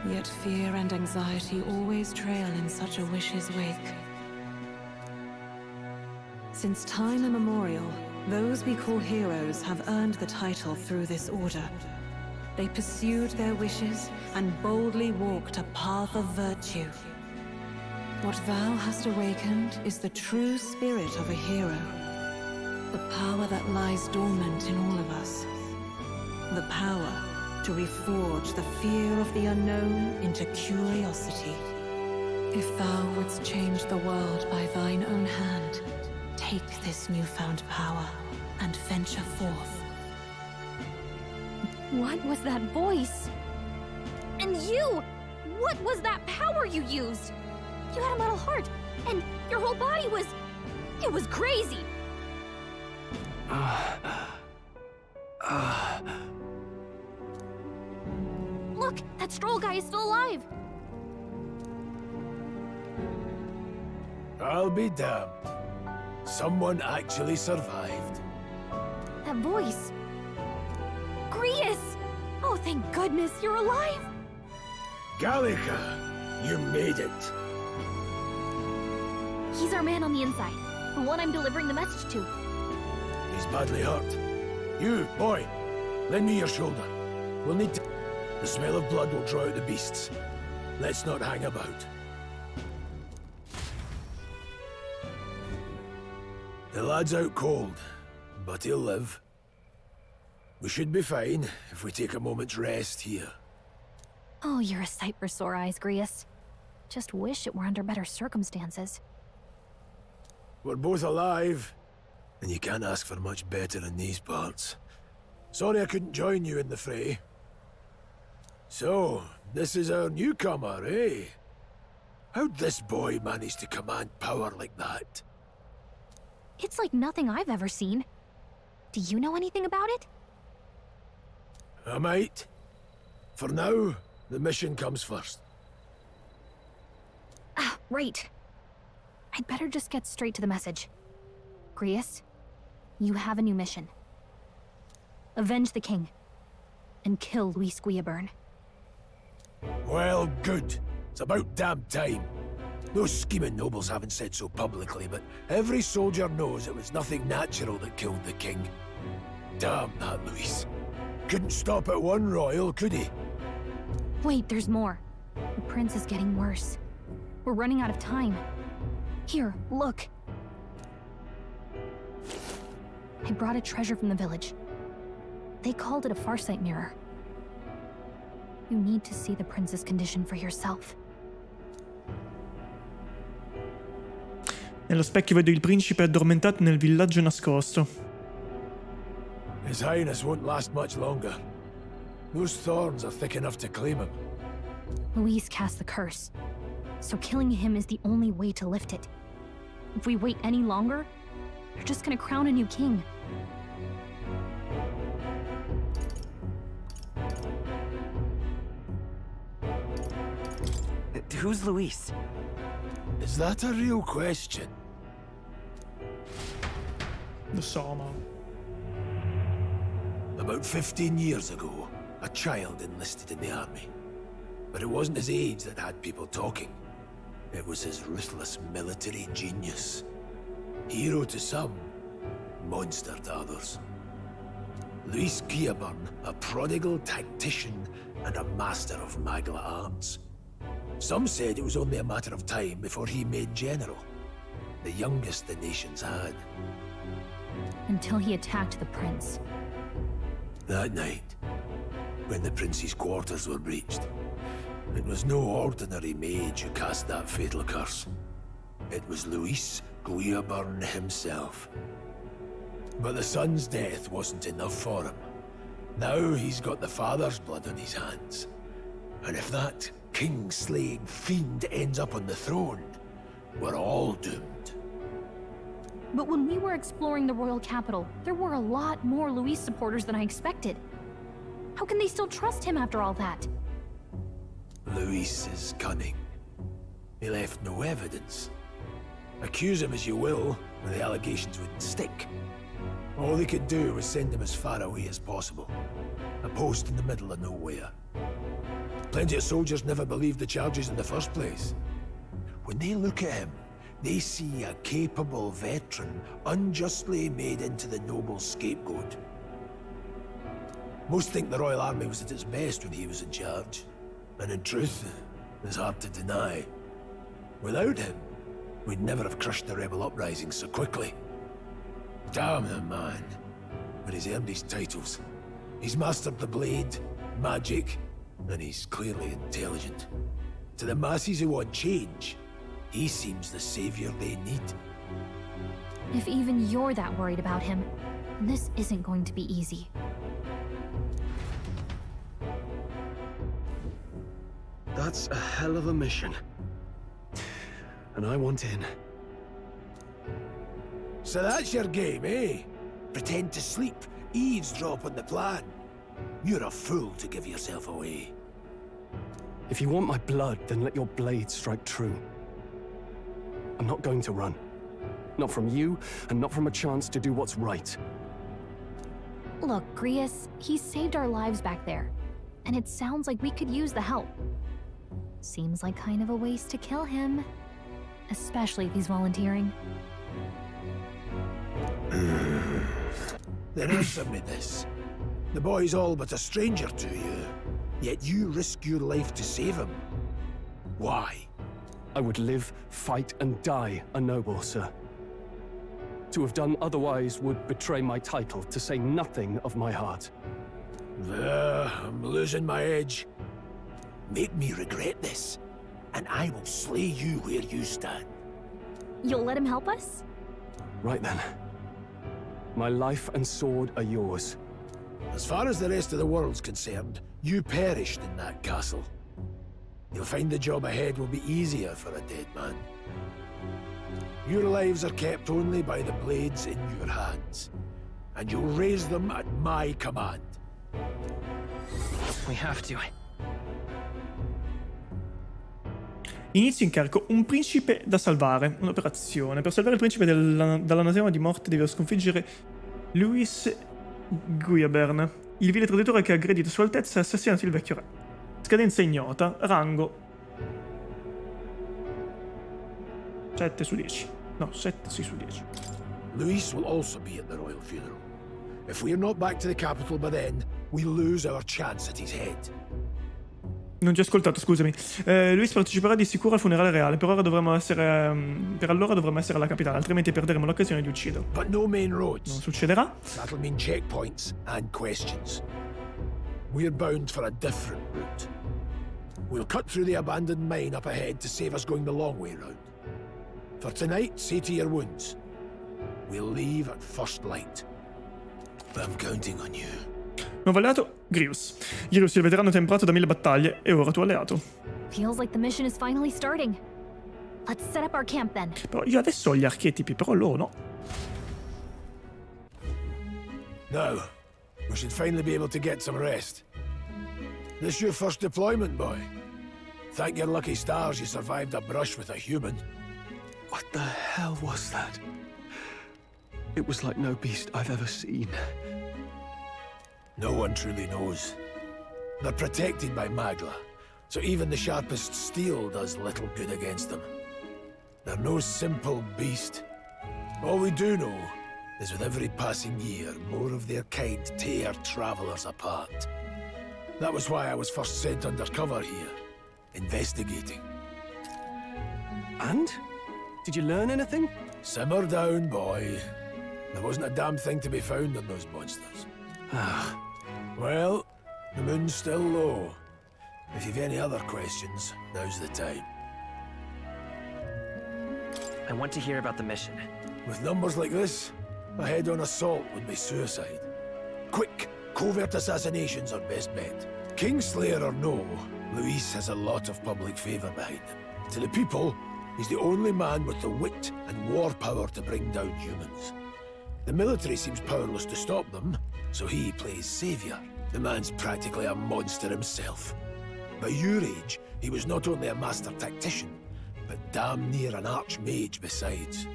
Yet fear and anxiety always trail in such a wish's wake. Since time immemorial, those we call heroes have earned the title through this order. They pursued their wishes and boldly walked a path of virtue. What thou hast awakened is the true spirit of a hero. The power that lies dormant in all of us. The power to reforge the fear of the unknown into curiosity. If thou wouldst change the world by thine own hand, take this newfound power and venture forth. What was that voice? And you! What was that power you used? You had a metal heart, and your whole body was... It was crazy! Look, that stroll guy is still alive. I'll be damned. Someone actually survived. That voice. Grius! Oh, thank goodness you're alive! Gallica, you made it. He's our man on the inside, the one I'm delivering the message to. He's badly hurt. You, boy, lend me your shoulder. We'll need to... The smell of blood will draw out the beasts. Let's not hang about. The lad's out cold, but he'll live. We should be fine if we take a moment's rest here. Oh, you're a sight for sore eyes, Grius. Just wish it were under better circumstances. We're both alive, and you can't ask for much better in these parts. Sorry I couldn't join you in the fray. So, this is our newcomer, eh? How'd this boy manage to command power like that? It's like nothing I've ever seen. Do you know anything about it? I might. For now, the mission comes first. Ah, right. I'd better just get straight to the message. Grius, you have a new mission. Avenge the king. And kill Luis Guillaburn. Well, good. It's about damn time. Those scheming nobles haven't said so publicly, but every soldier knows it was nothing natural that killed the king. Damn that Luis. Couldn't stop at one royal, could he? Wait, there's more. The prince is getting worse. We're running out of time. Here, look. I brought a treasure from the village. They called it a farsight mirror. You need to see the prince's condition for yourself. Nello specchio vedo il principe addormentato nel villaggio nascosto. His Highness won't last much longer. Those thorns are thick enough to claim him. Luis cast the curse, so killing him is the only way to lift it. If we wait any longer, they're just gonna crown a new king. Who's Luis? Is that a real question? Lo so, ma... About 15 years ago, a child enlisted in the army. But it wasn't his age that had people talking. It was his ruthless military genius. Hero to some, monster to others. Luis Guillaburn, a prodigal tactician and a master of Magla arts. Some said it was only a matter of time before he made general, the youngest the nations had. Until he attacked the prince. That night, when the prince's quarters were breached, it was no ordinary mage who cast that fatal curse. It was Luis Guillaburn himself. But the son's death wasn't enough for him. Now he's got the father's blood on his hands. And if that king-slaying fiend ends up on the throne, we're all doomed. But when we were exploring the royal capital, there were a lot more Luis supporters than I expected. How can they still trust him after all that? Luis is cunning. He left no evidence. Accuse him as you will, the allegations wouldn't stick. All they could do was send him as far away as possible. A post in the middle of nowhere. Plenty of soldiers never believed the charges in the first place. When they look at him, they see a capable veteran unjustly made into the noble scapegoat. Most think the Royal Army was at its best when he was in charge. And in truth, it's hard to deny. Without him, we'd never have crushed the rebel uprising so quickly. Damn the man. But he's earned his titles. He's mastered the blade, magic, and he's clearly intelligent. To the masses who want change, he seems the savior they need. If even you're that worried about him, this isn't going to be easy. That's a hell of a mission. And I want in. So that's your game, eh? Pretend to sleep, eavesdrop on the plan. You're a fool to give yourself away. If you want my blood, then let your blade strike true. I'm not going to run. Not from you, and not from a chance to do what's right. Look, Grius, he saved our lives back there. And it sounds like we could use the help. Seems like kind of a waste to kill him. Especially if he's volunteering. Then answer me this. The boy's all but a stranger to you, yet you risk your life to save him. Why? I would live, fight, and die a noble, sir. To have done otherwise would betray my title, to say nothing of my heart. I'm losing my edge. Make me regret this, and I will slay you where you stand. You'll let him help us? Right then. My life and sword are yours. As far as the rest of the world's concerned, you perished in that castle. You'll find the job ahead will be easier for a dead man. Your lives are kept only by the blades in your hands, and you'll raise them at my command. We have to. Inizio incarico. Un principe da salvare. Un'operazione. Per salvare il principe dall'anatema di morte devo sconfiggere Louis Guiabern, il vile traditore che ha aggredito Sua Altezza e assassinato il vecchio re. Scadenza ignota. Rango 7 su 10. No, 7 sì, su 10. Louis will also be at the royal funeral. If we are not back to the capital by then, we lose our chance at his head. Non ti ho ascoltato, scusami. Luis parteciperà di sicuro al funerale reale. Per allora dovremmo essere alla capitale, altrimenti perderemo l'occasione di ucciderlo. But no main roads. Non succederà. That'll mean checkpoints and questions. We're bound for a different route. We'll cut through the abandoned mine up ahead to save us going the long way round. For tonight, see to your wounds. We'll leave at first light. I'm counting on you. Nuovo alleato, Grius. Grius, il veterano temprato da 1000 battaglie, è ora tuo alleato. Feels like the mission is finally starting. Let's set up our camp then. Però io adesso ho gli archetipi, però loro no. Now, we should finally be able to get some rest. This your first deployment, boy? Thank your lucky stars you survived a brush with a human. What the hell was that? It was like no beast I've ever seen. No one truly knows. They're protected by Magla, so even the sharpest steel does little good against them. They're no simple beast. All we do know is with every passing year, more of their kind tear travelers apart. That was why I was first sent undercover here, investigating. And? Did you learn anything? Simmer down, boy. There wasn't a damn thing to be found on those monsters. Well, the moon's still low. If you've any other questions, now's the time. I want to hear about the mission. With numbers like this, a head-on assault would be suicide. Quick, covert assassinations are best bet. Kingslayer or no, Luis has a lot of public favor behind him. To the people, he's the only man with the wit and war power to bring down humans. The military seems powerless to stop them, so he plays savior. The man's practically a monster himself. By your age, he was not only a master tactician, but damn near an archmage besides.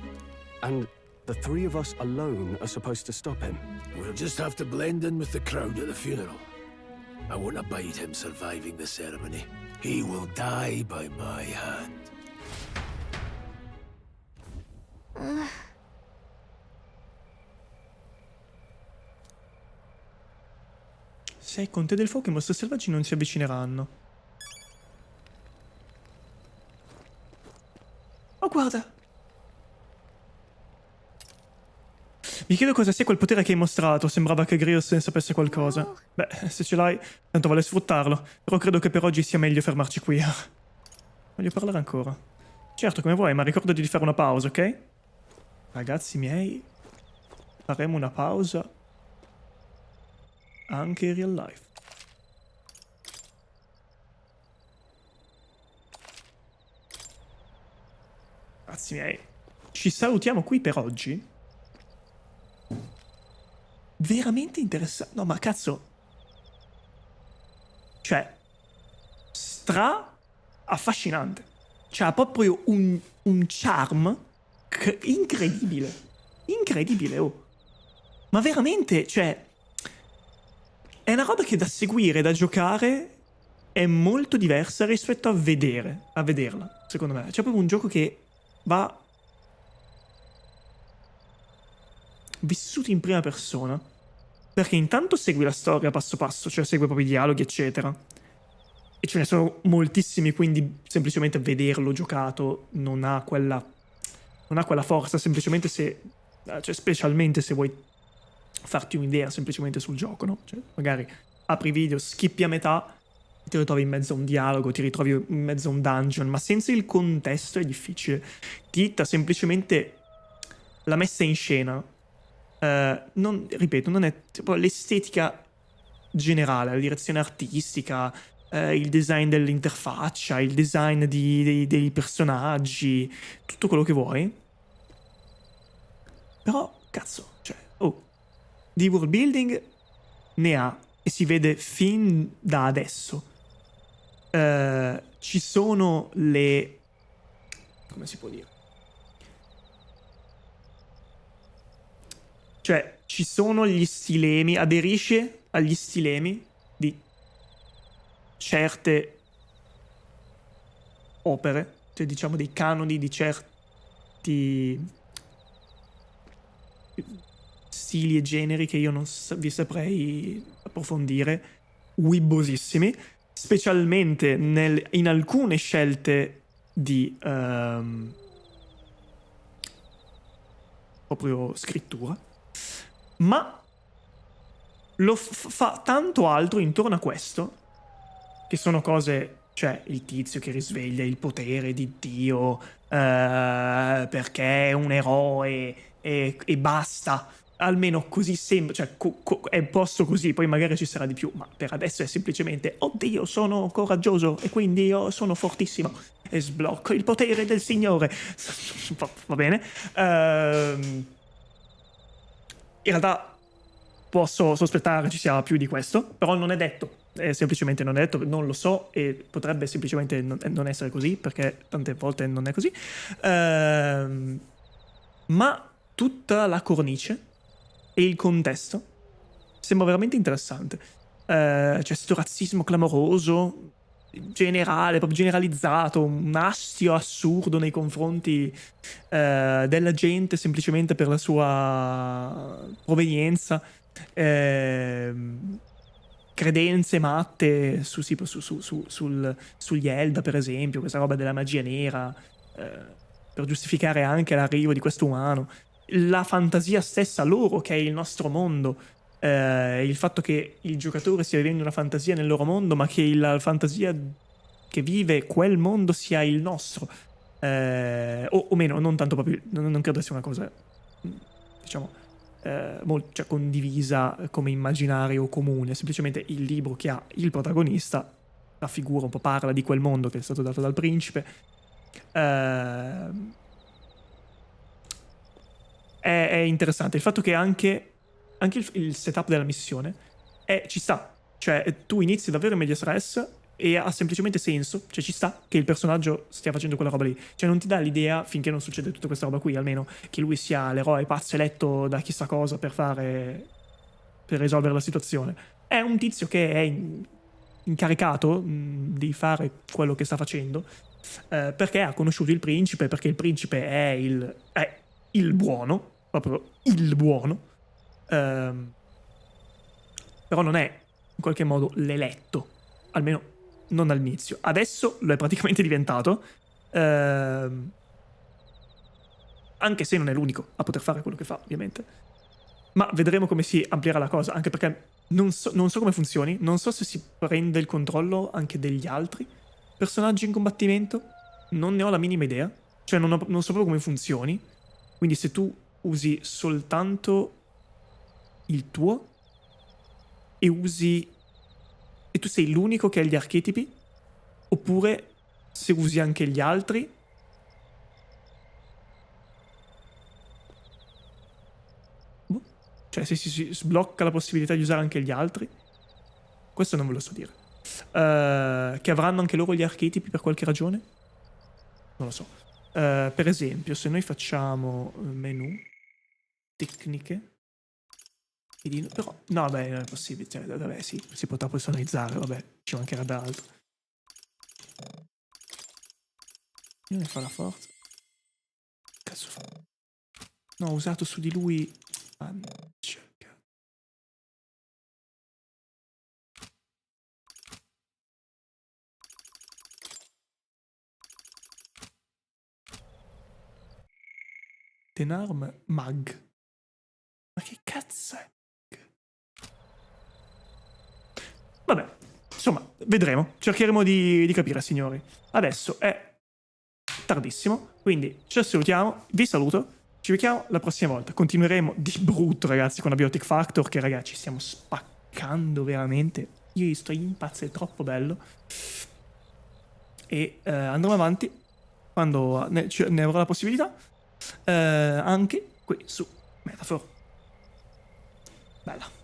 And the three of us alone are supposed to stop him? We'll just have to blend in with the crowd at the funeral. I won't abide him surviving the ceremony. He will die by my hand. Sei conte del fuoco, i mostri selvaggi non si avvicineranno. Oh, guarda! Mi chiedo cosa sia quel potere che hai mostrato. Sembrava che Grius ne sapesse qualcosa. Beh, se ce l'hai, tanto vale sfruttarlo. Però credo che per oggi sia meglio fermarci qui. Voglio parlare ancora. Certo, come vuoi, ma ricordati di fare una pausa, ok? Ragazzi miei, faremo una pausa anche in real life. Ragazzi miei, ci salutiamo qui per oggi. veramente interessante. No, ma cazzo. Cioè, affascinante. Cioè, ha proprio un charm incredibile. Incredibile, oh. Ma veramente, cioè, è una roba che da seguire, da giocare, è molto diversa rispetto a vederla, secondo me. C'è proprio un gioco che va vissuto in prima persona, perché intanto segui la storia passo passo, cioè segue proprio i dialoghi, eccetera. E ce ne sono moltissimi, quindi semplicemente vederlo giocato non ha quella forza, semplicemente cioè specialmente se vuoi farti un'idea semplicemente sul gioco, no? Cioè, magari apri video, skippi a metà, ti ritrovi in mezzo a un dialogo, ti ritrovi in mezzo a un dungeon, ma senza il contesto è difficile. Ti dà semplicemente la messa in scena. Ripeto, non è tipo l'estetica generale, la direzione artistica, il design dell'interfaccia, il design dei personaggi, tutto quello che vuoi. Però, cazzo, cioè, di world building ne ha, e si vede fin da adesso. Ci sono le... come si può dire? Cioè, ci sono gli stilemi, aderisce agli stilemi di certe opere, cioè diciamo dei canoni di certi stili e generi che io non vi saprei approfondire, wibbosissimi, specialmente in alcune scelte di proprio scrittura, ma lo fa tanto altro intorno a questo, che sono cose, cioè il tizio che risveglia il potere di Dio perché è un eroe e basta, almeno così sembra, cioè è posto così, poi magari ci sarà di più, ma per adesso è semplicemente oddio sono coraggioso e quindi io sono fortissimo e sblocco il potere del Signore. Va bene. In realtà posso sospettare ci sia più di questo, però non è detto, semplicemente non è detto, non lo so, e potrebbe semplicemente non essere così, perché tante volte non è così. Ma tutta la cornice e il contesto sembra veramente interessante. C'è sto razzismo clamoroso, generale, proprio generalizzato, un astio assurdo nei confronti della gente semplicemente per la sua provenienza, credenze matte sugli Elda, per esempio, questa roba della magia nera, per giustificare anche l'arrivo di questo umano, la fantasia stessa loro, che è il nostro mondo, il fatto che il giocatore stia vivendo una fantasia nel loro mondo, ma che la fantasia che vive quel mondo sia il nostro, o meno, non tanto proprio, non credo sia una cosa, diciamo, cioè condivisa come immaginario comune, semplicemente il libro che ha il protagonista raffigura un po', parla di quel mondo che è stato dato dal principe. È interessante il fatto che anche il setup della missione ci sta, cioè tu inizi davvero in medias res e ha semplicemente senso, cioè ci sta che il personaggio stia facendo quella roba lì, cioè non ti dà l'idea, finché non succede tutta questa roba qui almeno, che lui sia l'eroe pazzo eletto da chissà cosa per risolvere la situazione. È un tizio che è incaricato di fare quello che sta facendo, perché ha conosciuto il principe, perché il principe è il buono, proprio il buono, però non è in qualche modo l'eletto, almeno non all'inizio. Adesso lo è praticamente diventato, anche se non è l'unico a poter fare quello che fa, ovviamente. Ma vedremo come si amplierà la cosa, anche perché non so come funzioni, non so se si prende il controllo anche degli altri personaggi in combattimento, non ne ho la minima idea, cioè non so proprio come funzioni, quindi se tu usi soltanto il tuo e tu sei l'unico che ha gli archetipi, oppure se usi anche gli altri Cioè, se si sblocca la possibilità di usare anche gli altri. Questo non ve lo so dire. Che avranno anche loro gli archetipi per qualche ragione? Non lo so. Per esempio, se noi facciamo menu, tecniche, però, no, vabbè, non è possibile. Cioè, vabbè, sì, si potrà personalizzare, vabbè, ci mancherebbe altro. Io ne fa la forza. Cazzo fa? No, ho usato su di lui. Denarm mag. Ma che cazzo è? Vabbè, insomma, vedremo. Cercheremo di capire, signori. Adesso è tardissimo, quindi ci salutiamo, vi saluto, ci vediamo la prossima volta. Continueremo di brutto, ragazzi, con Abiotic Factor, che ragazzi stiamo spaccando veramente. Io sto impazzendo, è troppo bello. E andremo avanti quando ne avrò la possibilità, anche qui su Metaphor. Bella.